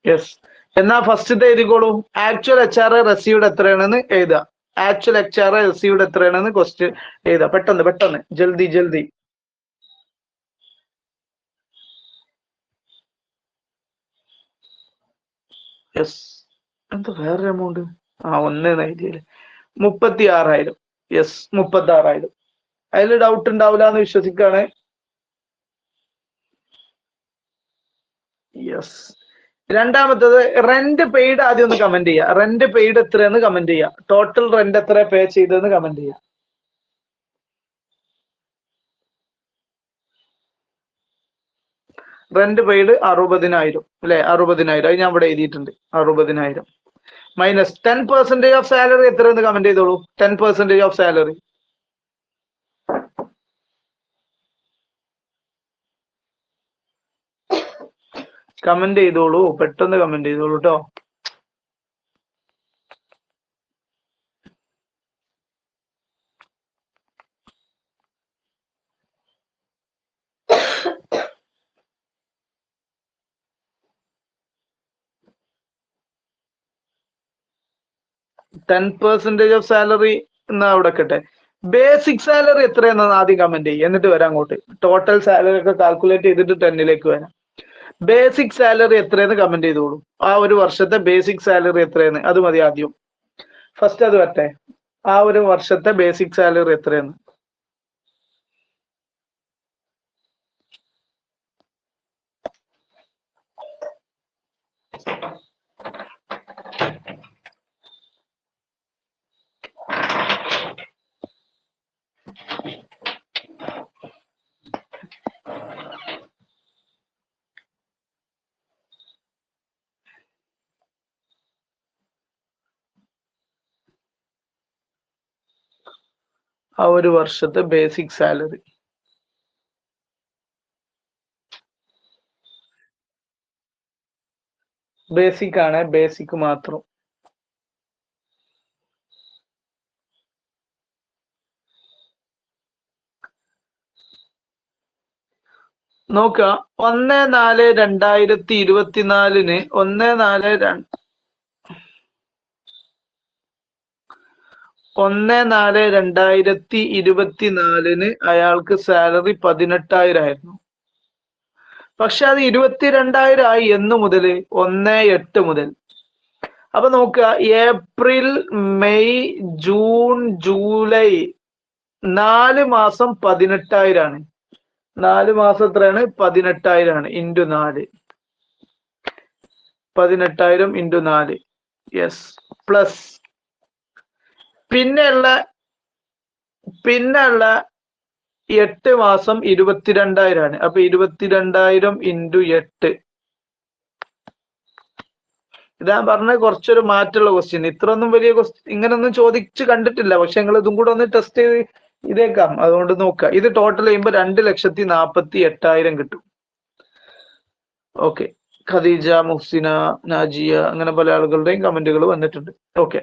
[SPEAKER 1] യെസ്, എന്നാ ഫസ്റ്റത്തെ എഴുതിക്കോളൂ. ആക്ച്വൽ HR റിസീവ്ഡ് എത്രയാണെന്ന് എഴുതുക. ആക്ച്വൽ HR റിസീവ്ഡ് എത്രയാണെന്ന് ക്വസ്റ്റ്യൻ എഴുതുക. പെട്ടെന്ന് ജൽദി. യെസ്, എന്താ വേറെ എമൗണ്ട്? 1 എഴുതിയില്ലേ? 36,000. യെസ്, 36,000. അതിൽ ഡൗട്ട് ഉണ്ടാവില്ല എന്ന് വിശ്വസിക്കാണ്. യെസ്. രണ്ടാമത്തത് റെന്റ് പെയ്ഡ് ആദ്യം ഒന്ന് കമന്റ് ചെയ്യുക. റെന്റ് പെയ്ഡ് എത്രയെന്ന് കമന്റ് ചെയ്യുക. ടോട്ടൽ റെന്റ് എത്ര പേ ചെയ്തതെന്ന് കമന്റ് ചെയ്യുക. റെന്റ് പെയ്ഡ് 60,000 അല്ലെ? 60,000 അത് ഞാൻ ഇവിടെ എഴുതിയിട്ടുണ്ട്. 60,000 മൈനസ് 10% ഓഫ് സാലറി എത്രയെന്ന് കമന്റ് ചെയ്തോളൂ. 10% ഓഫ് സാലറി കമന്റ് ചെയ്തോളൂ, പെട്ടെന്ന് കമന്റ് ചെയ്തോളൂ കേട്ടോ. %10 ഓഫ് സാലറി എന്നാ അവിടെ കേട്ടെ. ബേസിക് സാലറി എത്രയെന്ന് ആദ്യം കമന്റ് ചെയ്യും, എന്നിട്ട് വരാം അങ്ങോട്ട്. ടോട്ടൽ സാലറി ഒക്കെ കാൽക്കുലേറ്റ് ചെയ്തിട്ട് 10ലേക്ക് വരാം. ബേസിക് സാലറി എത്രയെന്ന് കമന്റ് ചെയ്തോളൂ. ആ ഒരു വർഷത്തെ ബേസിക് സാലറി എത്രയെന്ന് അത് മതി ആദ്യം. ഫസ്റ്റ് അത് വരട്ടെ. ആ ഒരു വർഷത്തെ ബേസിക് സാലറി എത്രയെന്ന്. ആ ഒരു വർഷത്തെ ബേസിക് സാലറി. ബേസിക് ആണ്, ബേസിക് മാത്രം. നോക്കുക, 1/4/2024 1/4/2024 അയാൾക്ക് സാലറി 18,000 ആയിരുന്നു. പക്ഷെ അത് 22,000 ആയി എന്ന് മുതൽ 1/8 മുതൽ. അപ്പൊ നോക്കുക, ഏപ്രിൽ, മെയ്, ജൂൺ, ജൂലൈ 4 മാസം 18,000 ആണ്. 4 മാസം എത്രയാണ്? 18,000 ആണ്. Into 4, 18,000 into 4. യെസ്. പ്ലസ് പിന്നെയുള്ള 8 മാസം 22,000 ആണ്. അപ്പൊ 22,000 ഇൻറ്റു 8. ഇതാ പറഞ്ഞ കുറച്ചൊരു മാറ്റുള്ള ക്വസ്റ്റ്യൻ. ഇത്രയൊന്നും വലിയ ക്വസ്റ്റ്യൻ ഇങ്ങനൊന്നും ചോദിച്ച് കണ്ടിട്ടില്ല. പക്ഷെ നിങ്ങൾ ഇതും കൂടെ ഒന്ന് ടെസ്റ്റ് ചെയ്ത് ഇതേക്കാം. അതുകൊണ്ട് നോക്കുക, ഇത് ടോട്ടൽ ചെയ്യുമ്പോൾ 2,48,000 കിട്ടും. ഓക്കെ. ഖദീജ, മുഹ്സിന, നാജിയ, അങ്ങനെ പല ആളുകളുടെയും കമന്റുകൾ വന്നിട്ടുണ്ട്. ഓക്കെ.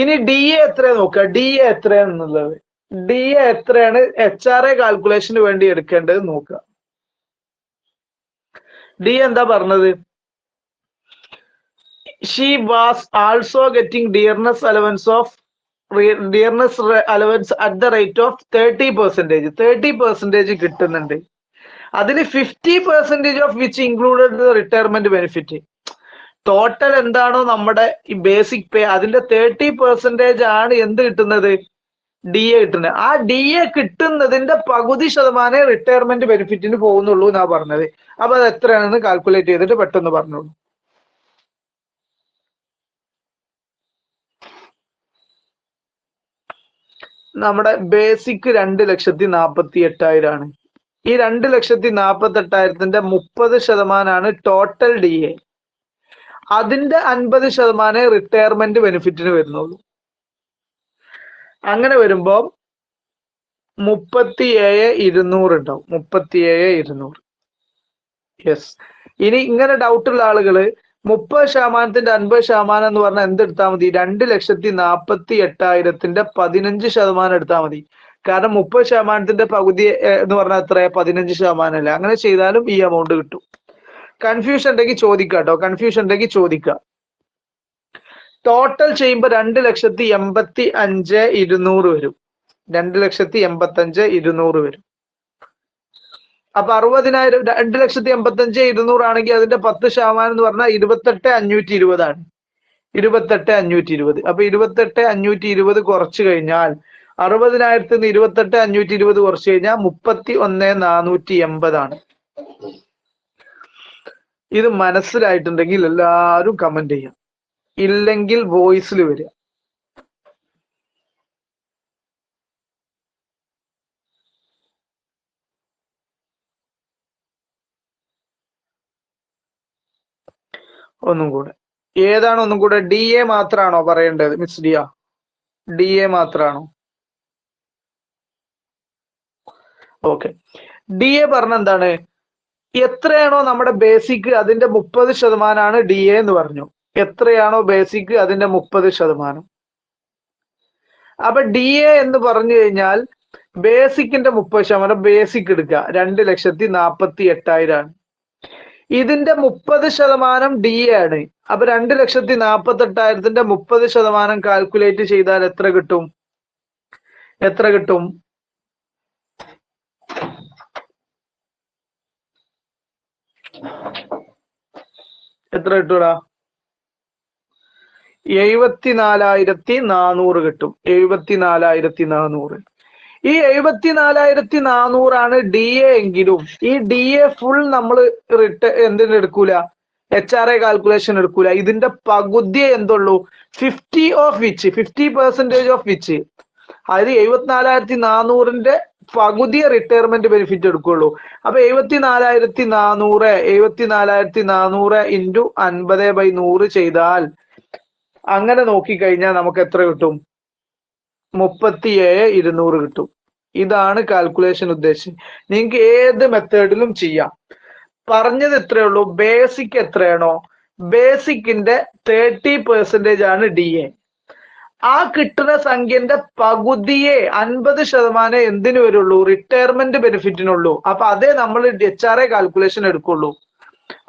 [SPEAKER 1] ഇനി ഡി എ എത്രയാ നോക്കുക. ഡി എ എത്രയാണെന്നുള്ളത്, ഡി എ എത്രയാണ് HRA കാൽക്കുലേഷന് വേണ്ടി എടുക്കേണ്ടത് നോക്കുക. ഡി എന്താ പറഞ്ഞത്? She was also getting dearness allowance at the rate of 30%. 30% കിട്ടുന്നുണ്ട്. അതിൽ 50% of which included the retirement benefit. Total എന്താണോ നമ്മുടെ ഈ ബേസിക് പേ, അതിന്റെ 30% ആണ് എന്ത് കിട്ടുന്നത്? ഡി എ കിട്ടുന്നത്. ആ ഡി എ കിട്ടുന്നതിന്റെ പകുതി ശതമാനമേ റിട്ടയർമെന്റ് ബെനിഫിറ്റിന് പോകുന്നുള്ളൂ എന്നാ പറഞ്ഞത്. അപ്പൊ അത് എത്രയാണെന്ന് കാൽക്കുലേറ്റ് ചെയ്തിട്ട് പെട്ടെന്ന് പറഞ്ഞോളൂ. നമ്മുടെ ബേസിക് 2,48,000 ആണ്. ഈ 2,48,000 30% ടോട്ടൽ ഡി എ. അതിന്റെ 50% റിട്ടയർമെന്റ് ബെനിഫിറ്റിന് വരുന്നുള്ളൂ. അങ്ങനെ വരുമ്പോ 37,200 ഉണ്ടാവും. 37,200. യെസ്. ഇനി ഇങ്ങനെ ഡൗട്ടുള്ള ആളുകള് 30%-ന്റെ 50% എന്ന് പറഞ്ഞാൽ എന്തെടുത്താൽ മതി? 2,48,000 15% എടുത്താൽ മതി. കാരണം 30%-ന്റെ പകുതി എന്ന് പറഞ്ഞാൽ എത്ര? 15% അല്ലേ. അങ്ങനെ ചെയ്താലും ഈ എമൗണ്ട് കിട്ടും. കൺഫ്യൂഷൻ ഉണ്ടെങ്കിൽ ചോദിക്കാം കേട്ടോ. കൺഫ്യൂഷൻ ഉണ്ടെങ്കിൽ ചോദിക്കാം. ടോട്ടൽ ചെയ്യുമ്പോൾ 2,85,200 വരും. 2,85,200 വരും. അപ്പൊ 60,000 2,85,200 ആണെങ്കിൽ അതിന്റെ 10% എന്ന് പറഞ്ഞാൽ 28,520 ആണ്. 28,520. അപ്പൊ 28,520 കുറച്ച് കഴിഞ്ഞാൽ 60,000 28,520 കുറച്ച് കഴിഞ്ഞാൽ 31,480 ആണ്. ഇത് മനസ്സിലായിട്ടുണ്ടെങ്കിൽ എല്ലാവരും കമന്റ് ചെയ്യാം. ഇല്ലെങ്കിൽ വോയിസിൽ വരിക. ഒന്നും കൂടെ, ഏതാണ് ഒന്നും കൂടെ? ഡി എ മാത്രാണോ പറയേണ്ടത് മിസ് ഡിയ? ഡി എ മാത്രാണോ? ഓക്കെ. ഡി എ പറഞ്ഞ എന്താണ്? എത്രയാണോ നമ്മുടെ ബേസിക് അതിന്റെ 30% ഡി എ എന്ന് പറഞ്ഞു. എത്രയാണോ ബേസിക് അതിന്റെ 30%. അപ്പൊ ഡി എ എന്ന് പറഞ്ഞു കഴിഞ്ഞാൽ ബേസിക്കിന്റെ 30% ബേസിക് എടുക്കുക. 2,48,000 ആണ്. ഇതിന്റെ 30% ഡി എ ആണ്. അപ്പൊ 2,48,000 30% കാൽക്കുലേറ്റ് ചെയ്താൽ എത്ര കിട്ടും? എത്ര കിട്ടും? എത്ര കിട്ടൂടാ? 74,400 കിട്ടും. 74,400. ഈ 74,400 ആണ് ഡി എ എങ്കിലും ഈ ഡി എ ഫുൾ നമ്മൾ എന്തിന് എടുക്കൂല? HRA കാൽക്കുലേഷൻ എടുക്കൂല. ഇതിന്റെ പകുതി എന്തുള്ളൂ? 50% ഓഫ് വിച്ച്, അതായത് 74,400 പകുതിയെ റിട്ടയർമെന്റ് ബെനിഫിറ്റ് എടുക്കുള്ളൂ. അപ്പൊ 74,400 ഇൻറ്റു 50/100 ചെയ്താൽ അങ്ങനെ നോക്കിക്കഴിഞ്ഞാൽ നമുക്ക് എത്ര കിട്ടും? 37,200 കിട്ടും. ഇതാണ് കാൽക്കുലേഷൻ ഉദ്ദേശിച്ചത്. നിങ്ങൾക്ക് ഏത് മെത്തേഡിലും ചെയ്യാം. പറഞ്ഞത് എത്രയേ ഉള്ളൂ, ബേസിക് എത്രയാണോ ബേസിക്കിന്റെ 30% ആണ് DA. ആ കിട്ടുന്ന സംഖ്യന്റെ പകുതിയെ 50% എന്തിനു വരുള്ളൂ, റിട്ടയർമെന്റ് ബെനിഫിറ്റിനുള്ളൂ. അപ്പൊ അതേ നമ്മൾ HRA കാൽക്കുലേഷൻ എടുക്കുള്ളൂ.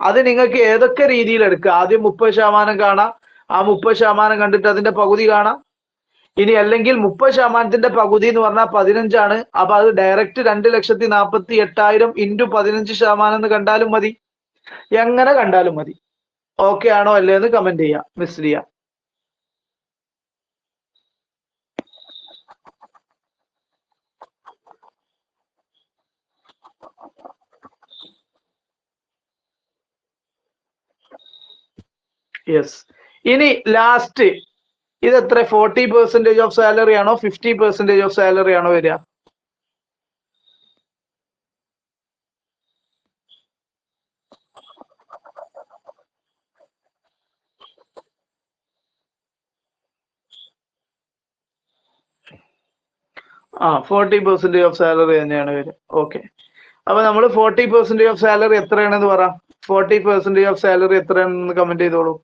[SPEAKER 1] അത് നിങ്ങൾക്ക് ഏതൊക്കെ രീതിയിൽ എടുക്കുക. ആദ്യം 30% കാണാം, ആ 30% കണ്ടിട്ട് അതിന്റെ പകുതി കാണാം. ഇനി അല്ലെങ്കിൽ 30%ന്റെ പകുതി എന്ന് പറഞ്ഞാൽ 15 ആണ്. അപ്പൊ അത് ഡയറക്റ്റ് 2,48,000 ഇൻറ്റു 15% എന്ന് കണ്ടാലും മതി. എങ്ങനെ കണ്ടാലും മതി. ഓക്കെ ആണോ അല്ലേ എന്ന് കമന്റ് ചെയ്യാം, മിസ് ചെയ്യാം. യെസ്. ഇനി ലാസ്റ്റ് ഇതെത്ര, 40% ഓഫ് സാലറി ആണോ 50% ഓഫ് സാലറി ആണോ വരിക? ആ 40% ഓഫ് സാലറി തന്നെയാണ് വരിക. ഓക്കെ. അപ്പൊ നമ്മൾ 40% ഓഫ് സാലറി എത്രയാണെന്ന് പറ. 40% ഓഫ് സാലറി എത്രയാണെന്ന് കമന്റ് ചെയ്തോളൂ.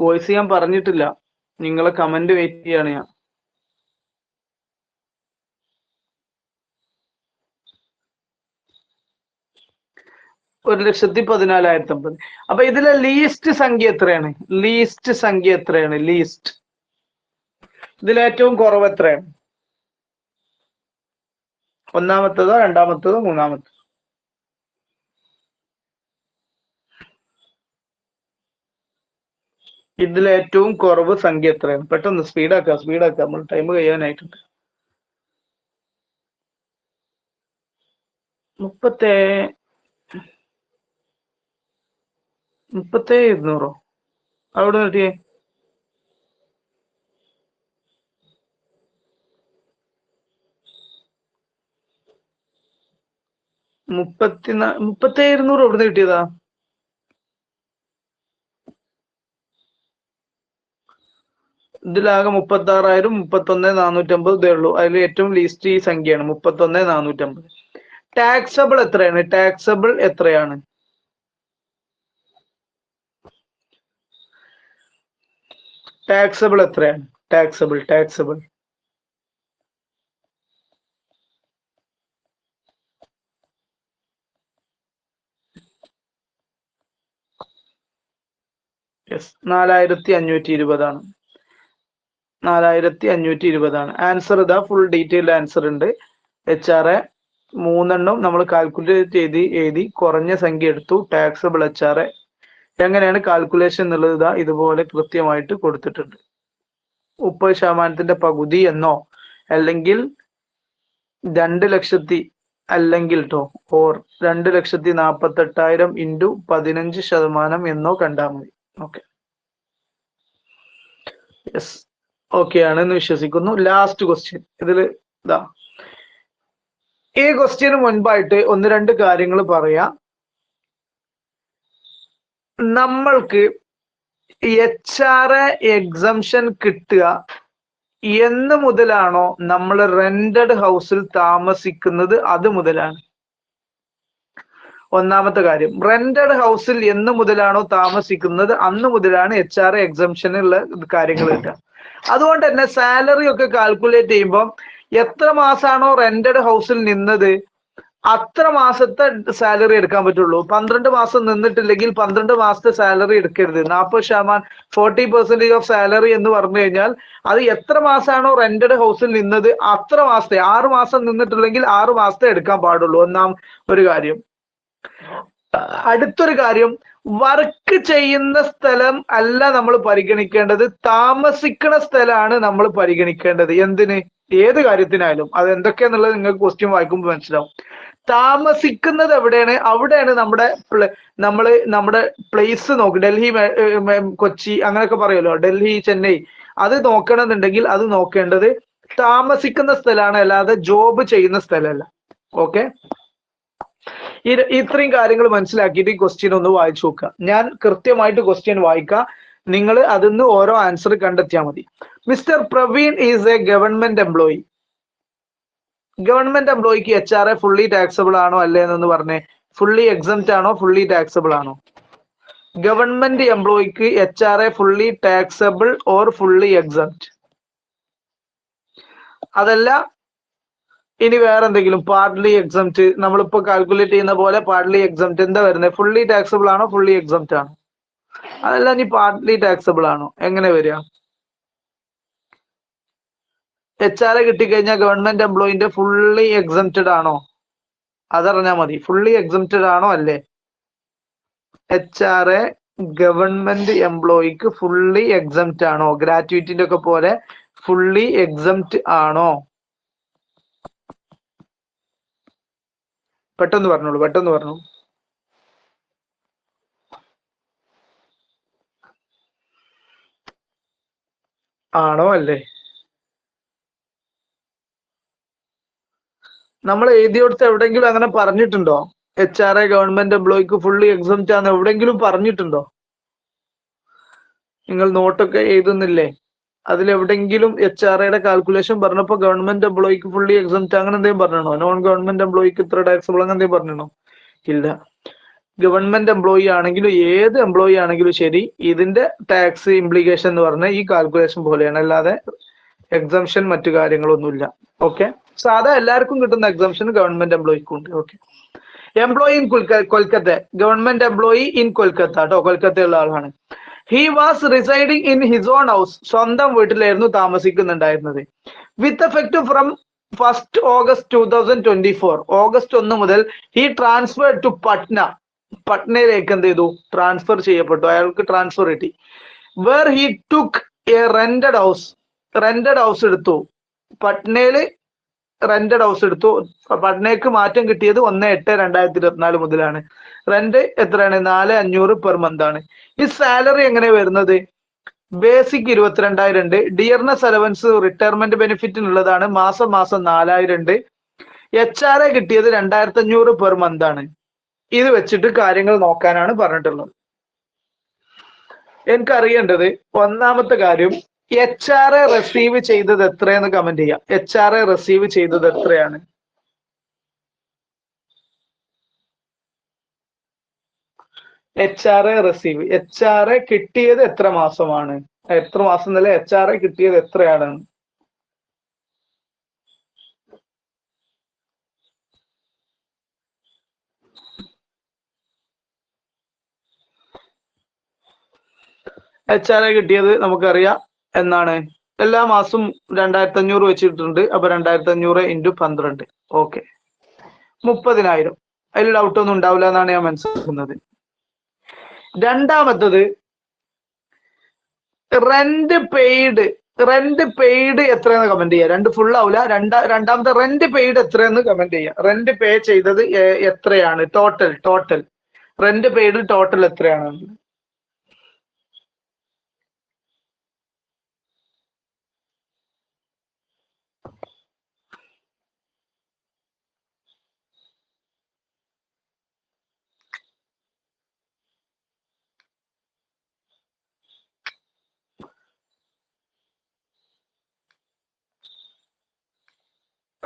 [SPEAKER 1] വോയിസ് ഞാൻ പറഞ്ഞിട്ടില്ല, നിങ്ങളെ കമന്റ് വെയിറ്റ് ചെയ്യാണ് ഞാൻ. ഒരു 1,14,050. അപ്പൊ ഇതിലെ ലീസ്റ്റ് സംഖ്യ എത്രയാണ്? ലീസ്റ്റ് സംഖ്യ എത്രയാണ്? ലീസ്റ്റ് ഇതിലേറ്റവും കുറവ് എത്രയാണ്? ഒന്നാമത്തതോ രണ്ടാമത്തതോ മൂന്നാമത്തതോ? ഇതിലേറ്റവും കുറവ് സംഖ്യ എത്രയാണ്? പെട്ടെന്ന് സ്പീഡാക്കാം. നമ്മൾ ടൈം കഴിയാനായിട്ടുണ്ട്. 37,200 അവിടെ നിർത്തിയേ. 37,200 എവിടുന്ന് കിട്ടിയതാ? ഇതിലാകെ 36,000, 31,450 ഇതേ ഉള്ളൂ. അതിൽ ഏറ്റവും ലീസ്റ്റ് ഈ സംഖ്യയാണ് 31,450. ടാക്സബിൾ എത്രയാണ്? ടാക്സബിൾ എത്രയാണ്? ടാക്സബിൾ എത്രയാണ്? ടാക്സബിൾ യെസ്, 4,520 ആണ്. 4,520 ആണ് ആൻസർ. ഇതാ ഫുൾ ഡീറ്റെയിൽഡ് ആൻസർ ഉണ്ട്. HRA 3 നമ്മൾ കാൽക്കുലേറ്റ് എഴുതി കുറഞ്ഞ സംഖ്യ എടുത്തു. ടാക്സബിൾ HRA എങ്ങനെയാണ് കാൽക്കുലേഷൻ എന്നുള്ളത് ഇതാ ഇതുപോലെ കൃത്യമായിട്ട് കൊടുത്തിട്ടുണ്ട്. 30%ന്റെ പകുതി എന്നോ അല്ലെങ്കിൽ 2,00,000 അല്ലെങ്കിൽ ഓർ 2,48,000 ഇൻറ്റു 15% എന്നോ കണ്ടാൽ മതി. ഓക്കെ, യെസ്, ഓക്കെ ആണെന്ന് വിശ്വസിക്കുന്നു. ലാസ്റ്റ് ക്വസ്റ്റ്യൻ ഇതിൽ ഇതാ. ഈ ക്വസ്റ്റ്യന് മുൻപായിട്ട് 1-2 കാര്യങ്ങൾ പറയാം. നമ്മൾക്ക് HRA എക്സംഷൻ കിട്ടുക എന്ന് മുതലാണോ നമ്മൾ റെന്റഡ് ഹൗസിൽ താമസിക്കുന്നത് അത് മുതലാണ്. ഒന്നാമത്തെ കാര്യം, റെന്റഡ് ഹൗസിൽ എന്ന് മുതലാണോ താമസിക്കുന്നത് അന്ന് മുതലാണ് HRA എക്സംഷനുള്ള കാര്യങ്ങൾ കിട്ടുക. അതുകൊണ്ട് തന്നെ സാലറി ഒക്കെ കാൽക്കുലേറ്റ് ചെയ്യുമ്പോൾ എത്ര മാസമാണോ റെന്റഡ് ഹൗസിൽ നിന്നത് അത്ര മാസത്തെ സാലറി എടുക്കാൻ പറ്റുള്ളൂ. 12 മാസം നിന്നിട്ടില്ലെങ്കിൽ 12 മാസത്തെ സാലറി എടുക്കരുത്. 40% 40% ഓഫ് സാലറി എന്ന് പറഞ്ഞു കഴിഞ്ഞാൽ അത് എത്ര മാസമാണോ റെന്റഡ് ഹൗസിൽ നിന്നത് അത്ര മാസത്തെ, 6 മാസം നിന്നിട്ടില്ലെങ്കിൽ 6 മാസത്തെ എടുക്കാൻ പാടുള്ളൂ. ഒന്നാം ഒരു കാര്യം. അടുത്തൊരു കാര്യം, വർക്ക് ചെയ്യുന്ന സ്ഥലം അല്ല നമ്മൾ പരിഗണിക്കേണ്ടത്, താമസിക്കുന്ന സ്ഥലമാണ് നമ്മൾ പരിഗണിക്കേണ്ടത്. എന്തിന്? ഏത് കാര്യത്തിനായാലും. അത് എന്തൊക്കെയാന്നുള്ളത് നിങ്ങൾക്ക് ക്വസ്റ്റ്യൻ വായിക്കുമ്പോൾ മനസ്സിലാവും. താമസിക്കുന്നത് എവിടെയാണ്, അവിടെയാണ് നമ്മുടെ പ്ലേസ് നോക്ക്. ഡൽഹി, കൊച്ചി അങ്ങനെയൊക്കെ പറയുമല്ലോ, ഡൽഹി, ചെന്നൈ, അത് നോക്കണമെന്നുണ്ടെങ്കിൽ അത് നോക്കേണ്ടത് താമസിക്കുന്ന സ്ഥലമാണ്, അല്ലാതെ ജോബ് ചെയ്യുന്ന സ്ഥലമല്ല. ഓക്കെ, ഇത്രയും കാര്യങ്ങൾ മനസ്സിലാക്കിയിട്ട് ഈ ക്വസ്റ്റ്യൻ ഒന്ന് വായിച്ചു നോക്കുക. ഞാൻ കൃത്യമായിട്ട് ക്വസ്റ്റ്യൻ വായിക്കാം, നിങ്ങൾ അതിന്ന് ഓരോ ആൻസർ കണ്ടെത്തിയാൽ മതി. Mister Praveen is a government employee. Government എംപ്ലോയിക്ക് HRA ഫുള്ളി ടാക്സബിൾ ആണോ അല്ലേ എന്ന് പറഞ്ഞേ. ഫുള്ളി എക്സംപ്റ്റ് ആണോ ഫുള്ളി ടാക്സബിൾ ആണോ? ഗവൺമെന്റ് എംപ്ലോയിക്ക് HRA fully taxable or fully exempt? അതല്ല ഇനി വേറെ എന്തെങ്കിലും പാർട്ട്ലി എക്സംപ്റ്റ്, നമ്മളിപ്പോ കാൽക്കുലേറ്റ് ചെയ്യുന്ന പോലെ പാർട്ട്ലി എക്സംപ്റ്റ് എന്താ വരുന്നത്? ഫുള്ളി ടാക്സബിൾ ആണോ ഫുള്ളി എക്സംപ്റ്റ് ആണോ? അതല്ല ഇനി പാർട്ട്ലി ടാക്സബിൾ ആണോ? എങ്ങനെ വരിക? HRA കിട്ടിക്കഴിഞ്ഞാൽ ഗവൺമെന്റ് എംപ്ലോയിന്റെ ഫുള്ളി എക്സംപ്റ്റഡ് ആണോ? അതറിഞ്ഞാൽ മതി. ഫുള്ളി എക്സംപ്റ്റഡ് ആണോ അല്ലേ? HRA ഗവൺമെന്റ് എംപ്ലോയിക്ക് ഫുള്ളി എക്സംപ്റ്റ് ആണോ? ഗ്രാറ്റുവിറ്റിന്റെ ഒക്കെ പോലെ ഫുള്ളി എക്സംപ്റ്റ് ആണോ? പെട്ടെന്ന് പറഞ്ഞോളൂ, പെട്ടെന്ന് പറഞ്ഞു. ആണോ അല്ലേ? നമ്മൾ എഴുതിയെടുത്ത് എവിടെയെങ്കിലും അങ്ങനെ പറഞ്ഞിട്ടുണ്ടോ? HRA ഗവൺമെന്റ് എംപ്ലോയിക്ക് ഫുള്ളി എക്സംപ്റ്റ് ആണ് എവിടെയെങ്കിലും പറഞ്ഞിട്ടുണ്ടോ? നിങ്ങൾ നോട്ടൊക്കെ എഴുതുന്നില്ലേ? അതിലെവിടെങ്കിലും HRAയുടെ കാൽക്കുലേഷൻ പറഞ്ഞപ്പോ ഗവൺമെന്റ് എംപ്ലോയിക്ക് ഫുള്ളി എക്സംപ്റ്റ് അങ്ങനെ എന്തെങ്കിലും പറഞ്ഞോ? നോൺ ഗവൺമെന്റ് എംപ്ലോയിക്ക് ഇത്ര ടാക്സബിൾ അങ്ങനെ എന്തെങ്കിലും പറഞ്ഞോ? ഇല്ല. ഗവൺമെന്റ് എംപ്ലോയി ആണെങ്കിലും ഏത് എംപ്ലോയി ആണെങ്കിലും ശരി, ഇതിന്റെ ടാക്സ് ഇംപ്ലിക്കേഷൻ എന്ന് പറഞ്ഞാൽ ഈ കാൽക്കുലേഷൻ പോലെയാണ്, അല്ലാതെ എക്സംഷൻ മറ്റു കാര്യങ്ങളൊന്നുമില്ല. ഓക്കെ, സാധാ എല്ലാവർക്കും കിട്ടുന്ന എക്സംഷൻ ഗവൺമെന്റ് എംപ്ലോയിക്കും ഉണ്ട്. Okay, employee in Kolkata, government employee in Kolkata കേട്ടോ, കൊൽക്കത്തയുള്ള ആളാണ്. He was residing in his own house, സ്വന്തം വീട്ടിലായിരുന്നു താമസിക്കുന്നുണ്ടായിരുന്നത്. With effect from 1st August 2024, August 1 മുതൽ ഹി ട്രാൻസ്ഫർ ടു പട്ന, പട്നയിലേക്ക് എന്ത് ചെയ്തു? ട്രാൻസ്ഫർ ചെയ്യപ്പെട്ടു, അയാൾക്ക് ട്രാൻസ്ഫർ കിട്ടി. Where he took a rented house, rented house എടുത്തു. പട്നയില് റെന്റഡ് ഹൗസ് എടുത്തു. പട്നയ്ക്ക് മാറ്റം കിട്ടിയത് 1/8/2024 മുതലാണ്. റെന്റ് എത്രയാണ്? 4,500 പെർ മന്ത് ആണ്. ഈ സാലറി എങ്ങനെ വരുന്നത്? ബേസിക് 22,000 ഉണ്ട്. ഡിയർനെസ് അലവൻസ് റിട്ടയർമെന്റ് ബെനിഫിറ്റിനുള്ളതാണ്, മാസം 4,000 ഉണ്ട്. HRA കിട്ടിയത് 2,500 പെർ മന്ത് ആണ്. ഇത് വെച്ചിട്ട് കാര്യങ്ങൾ നോക്കാനാണ് പറഞ്ഞിട്ടുള്ളത്. എനിക്കറിയേണ്ടത് ഒന്നാമത്തെ കാര്യം, HRA റിസീവ് ചെയ്തത് എത്രയെന്ന് കമന്റ് ചെയ്യാം. HRA റിസീവ് ചെയ്തത് എത്രയാണ്? HRA റിസീവ്, HRA കിട്ടിയത് എത്ര മാസമാണ്? എത്ര മാസം എന്നല്ല, HRA കിട്ടിയത് എത്രയാണ്? HRA കിട്ടിയത് നമുക്കറിയാം എന്നാണ്, എല്ലാ മാസവും 2,500 വെച്ചിട്ടുണ്ട്. അപ്പൊ 2,500 × 12, ഓക്കെ, 30,000. അതിൽ ഡൗട്ട് ഒന്നും ഉണ്ടാവില്ല എന്നാണ് ഞാൻ മനസ്സിലാക്കുന്നത്. രണ്ടാമത്തത് റെന്റ് പെയ്ഡ്, റെന്റ് പെയ്ഡ് എത്രയെന്ന് കമന്റ് ചെയ്യുക. രണ്ട് ഫുൾ ആവില്ല. രണ്ടാമത്തെ റെന്റ് പെയ്ഡ് എത്രയെന്ന് കമന്റ് ചെയ്യുക. റെന്റ് പേ ചെയ്തത് എത്രയാണ്? ടോട്ടൽ റെന്റ് പെയ്ഡ് ടോട്ടൽ എത്രയാണ്?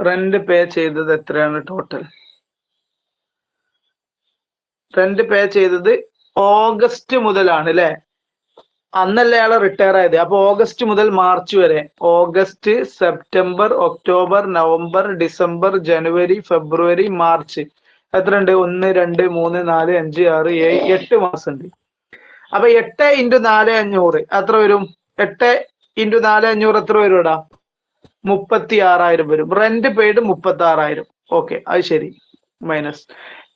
[SPEAKER 1] റെന്റ് പേ ചെയ്തത് എത്രയാണ് ടോട്ടൽ? റെന്റ് പേ ചെയ്തത് ഓഗസ്റ്റ് മുതലാണ് അല്ലെ? അന്നല്ലേ അയാൾ റിട്ടയർ ആയത്. അപ്പൊ ഓഗസ്റ്റ് മുതൽ മാർച്ച് വരെ, August, September, October, November, December, ജനുവരി, ഫെബ്രുവരി, മാർച്ച്, എത്ര ഉണ്ട്? 1, 2, 3, 4, 5, 6, 7, 8 മാസം ഉണ്ട്. അപ്പൊ 8 × 4 500 എത്ര വരും? 8 × 4 500 എത്ര വരും ഇടാ? 36,000 വരും. Rent paid 36,000. ഓക്കെ, അത് ശരി. Minus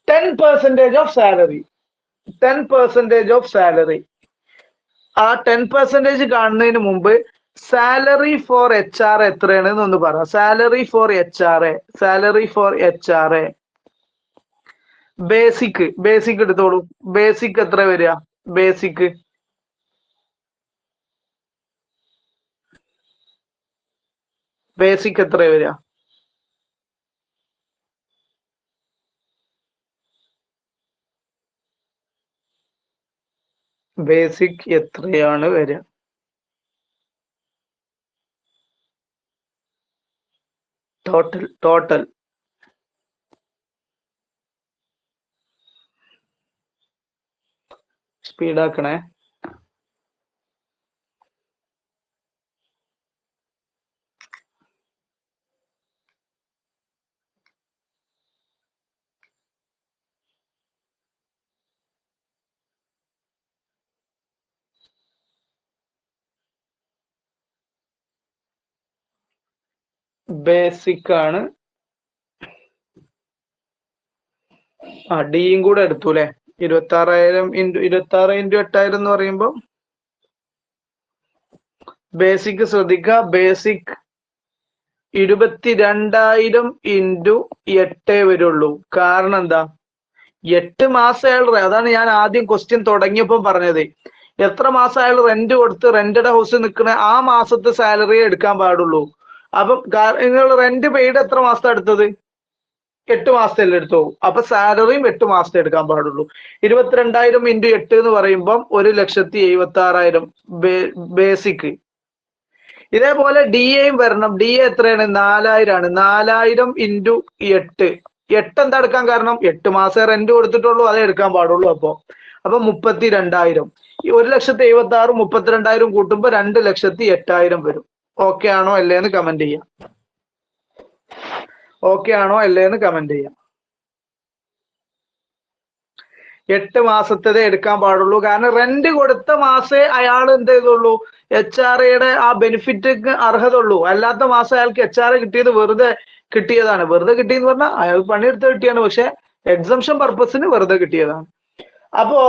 [SPEAKER 1] 10% of salary. 10% of salary. ആ 10% കാണുന്നതിന് മുമ്പ് സാലറി ഫോർ HR എത്രയാണ് എന്നൊന്ന് പറ. Salary for HR, salary for HR basic, basic എടുത്തോളൂ. ബേസിക് എത്ര വരിക? ബേസിക് ബേസിക് എത്ര വരിക? ബേസിക് എത്രയാണ് വരിക? Total, total സ്പീഡാക്കണേ. ബേസിക് ആണ്. ഡിയും കൂടെ എടുത്തു അല്ലെ. 26,000 × 26 × 8,000 എന്ന് പറയുമ്പോ ബേസിക് ശ്രദ്ധിക്കുക. ബേസിക് 22,000 × 8 വരുള്ളൂ. കാരണം എന്താ? 8 മാസം അയാൾ, അതാണ് ഞാൻ ആദ്യം ക്വസ്റ്റ്യൻ തുടങ്ങിയപ്പോൾ പറഞ്ഞത്. എത്ര മാസം അയാൾ റെന്റ് കൊടുത്ത് റെന്റഡ് ഹൗസ് നിൽക്കണ ആ മാസത്തെ സാലറി എടുക്കാൻ പാടുള്ളൂ. അപ്പം നിങ്ങൾ റെന്റ് പെയ്ഡ് എത്ര മാസത്തെ എടുത്തത്? 8 മാസത്തെ എടുത്തു. അപ്പൊ സാലറിയും 8 മാസത്തെ എടുക്കാൻ പാടുള്ളൂ. 22,000 × 8 എന്ന് പറയുമ്പം 1,76,000 ബേസിക്. ഇതേപോലെ DAയും വരണം. DA എത്രയാണ്? 4,000 ആണ്. 4,000 × 8. 8 എന്താ എടുക്കാൻ കാരണം? 8 മാസം റെന്റ് കൊടുത്തിട്ടുള്ളൂ, അതേ എടുക്കാൻ പാടുള്ളൂ. അപ്പൊ 32,000. ഈ 1,76,000 32,000 കൂട്ടുമ്പോ 2,08,000 വരും. ഓക്കെ ആണോ അല്ലേന്ന് കമന്റ് ചെയ്യാം. ഓക്കെ ആണോ അല്ലേന്ന് കമന്റ് ചെയ്യാം. 8 മാസത്തേതേ എടുക്കാൻ പാടുള്ളൂ. കാരണം റെന്റ് കൊടുത്ത മാസേ അയാൾ എന്ത് ചെയ്തുള്ളൂ? HRAയുടെ ആ ബെനിഫിറ്റ് അർഹത ഉള്ളൂ. അല്ലാത്ത മാസം അയാൾക്ക് HRA കിട്ടിയത് വെറുതെ കിട്ടിയതാണ്. വെറുതെ കിട്ടിയെന്ന് പറഞ്ഞാൽ അയാൾ പണിയെടുത്ത് കിട്ടിയാണ്, പക്ഷെ എക്സംഷൻ പർപ്പസിന് വെറുതെ കിട്ടിയതാണ്. അപ്പോ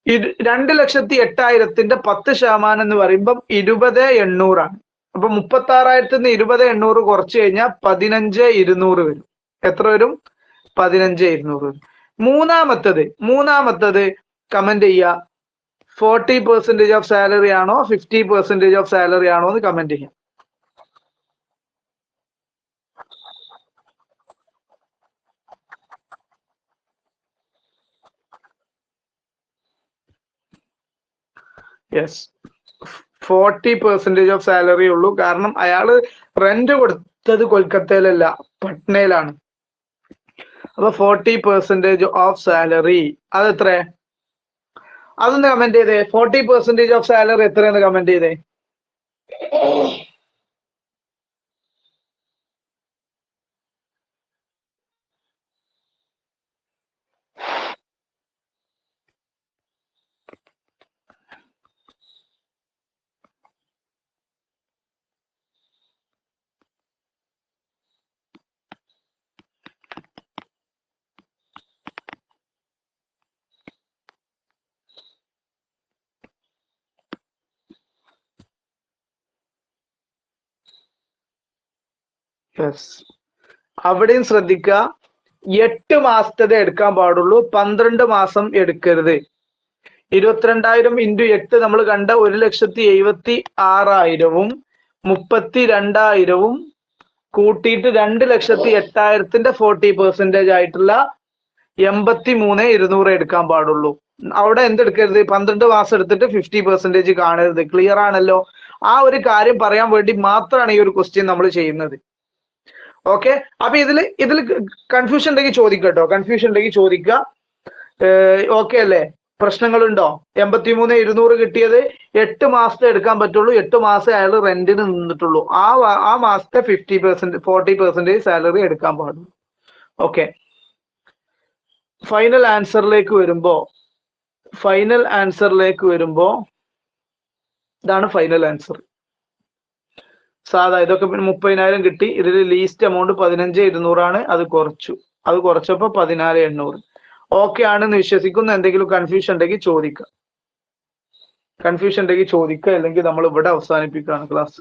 [SPEAKER 1] 2,08,000 10% എന്ന് പറയുമ്പം 20,800 ആണ്. അപ്പൊ 36,000 നിന്ന് 20,800 കുറച്ച് കഴിഞ്ഞാൽ 15,200 വരും. എത്ര വരും? 15,200 വരും. മൂന്നാമത്തത് കമന്റ് ചെയ്യുക. 40% ഓഫ് സാലറി ആണോ 50% ഓഫ് സാലറി ആണോ എന്ന് കമന്റ് ചെയ്യാം. യെസ്, 40% ഓഫ് സാലറി ഉള്ളൂ. കാരണം അയാള് റെന്റ് കൊടുത്തത് കൊൽക്കത്തയിലല്ല, പട്നയിലാണ്. അപ്പൊ 40% ഓഫ് സാലറി അതെത്ര? അതൊന്ന് കമന്റ് ചെയ്തേ. 40% ഓഫ് സാലറി എത്രയെന്ന് കമന്റ് ചെയ്തേ. യെസ്, അവിടെയും ശ്രദ്ധിക്കുക. 8 മാസത്തേത് എടുക്കാൻ പാടുള്ളൂ, 12 മാസം എടുക്കരുത്. 22,000 × 8 നമ്മൾ കണ്ട 1,76,000 32,000 കൂട്ടിയിട്ട് 2,08,000 40% ആയിട്ടുള്ള 83,200 എടുക്കാൻ പാടുള്ളൂ. അവിടെ എന്തെടുക്കരുത്? 12 മാസം എടുത്തിട്ട് 50% കാണരുത്. ക്ലിയർ ആണല്ലോ? ആ ഒരു കാര്യം പറയാൻ വേണ്ടി മാത്രമാണ് ഈ ഒരു ക്വസ്റ്റ്യൻ നമ്മൾ ചെയ്യുന്നത്. ഓക്കെ, അപ്പൊ ഇതിൽ കൺഫ്യൂഷൻ ഉണ്ടെങ്കിൽ ചോദിക്കട്ടോ. കൺഫ്യൂഷൻ ഉണ്ടെങ്കിൽ ചോദിക്കുക. ഓക്കെ അല്ലേ? പ്രശ്നങ്ങളുണ്ടോ? 83,200 കിട്ടിയത് 8 മാസത്തെ എടുക്കാൻ പറ്റുള്ളൂ. 8 മാസം അയാൾ റെന്റിന് നിന്നിട്ടുള്ളൂ. ആ മാസത്തെ 40% സാലറി എടുക്കാൻ പാടുള്ളൂ. ഓക്കെ, ഫൈനൽ ആൻസറിലേക്ക് വരുമ്പോ ഇതാണ് ഫൈനൽ ആൻസർ. സാധാ ഇതൊക്കെ 30,000 കിട്ടി. ഇതിൽ ലീസ്റ്റ് എമൗണ്ട് 15,200 അത് കുറച്ചപ്പോ 14,800. ഓക്കെ ആണെന്ന് വിശ്വസിക്കുന്നു. എന്തെങ്കിലും കൺഫ്യൂഷൻ ഉണ്ടെങ്കിൽ ചോദിക്കുക. അല്ലെങ്കിൽ നമ്മൾ ഇവിടെ അവസാനിപ്പിക്കുകയാണ് ക്ലാസ്.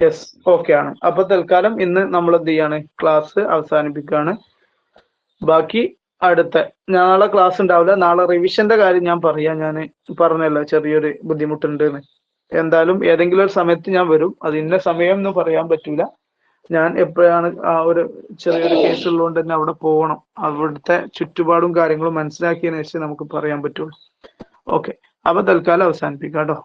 [SPEAKER 1] യെസ്, ഓക്കെ ആണ്. അപ്പൊ തൽക്കാലം ഇന്ന് നമ്മൾ എന്ത് ചെയ്യാണ്, ക്ലാസ് അവസാനിപ്പിക്കുകയാണ്. ബാക്കി അടുത്ത നാളെ ക്ലാസ് ഉണ്ടാവില്ല. നാളെ റിവിഷന്റെ കാര്യം ഞാൻ പറയാം. ഞാൻ പറഞ്ഞല്ലോ ചെറിയൊരു ബുദ്ധിമുട്ടുണ്ട് എന്ന്. എന്തായാലും ഏതെങ്കിലും ഒരു സമയത്ത് ഞാൻ വരും. അത് ഇന്ന സമയം എന്ന് പറയാൻ പറ്റൂല. ഞാൻ എപ്പോഴാണ് ആ ഒരു ചെറിയൊരു കേസ് ഉള്ളതുകൊണ്ട് തന്നെ അവിടെ പോകണം. അവിടുത്തെ ചുറ്റുപാടും കാര്യങ്ങളും മനസ്സിലാക്കിയതിനു ശേഷം നമുക്ക് പറയാൻ പറ്റുള്ളൂ. ഓക്കെ, അപ്പൊ തൽക്കാലം അവസാനിപ്പിക്കാം കേട്ടോ.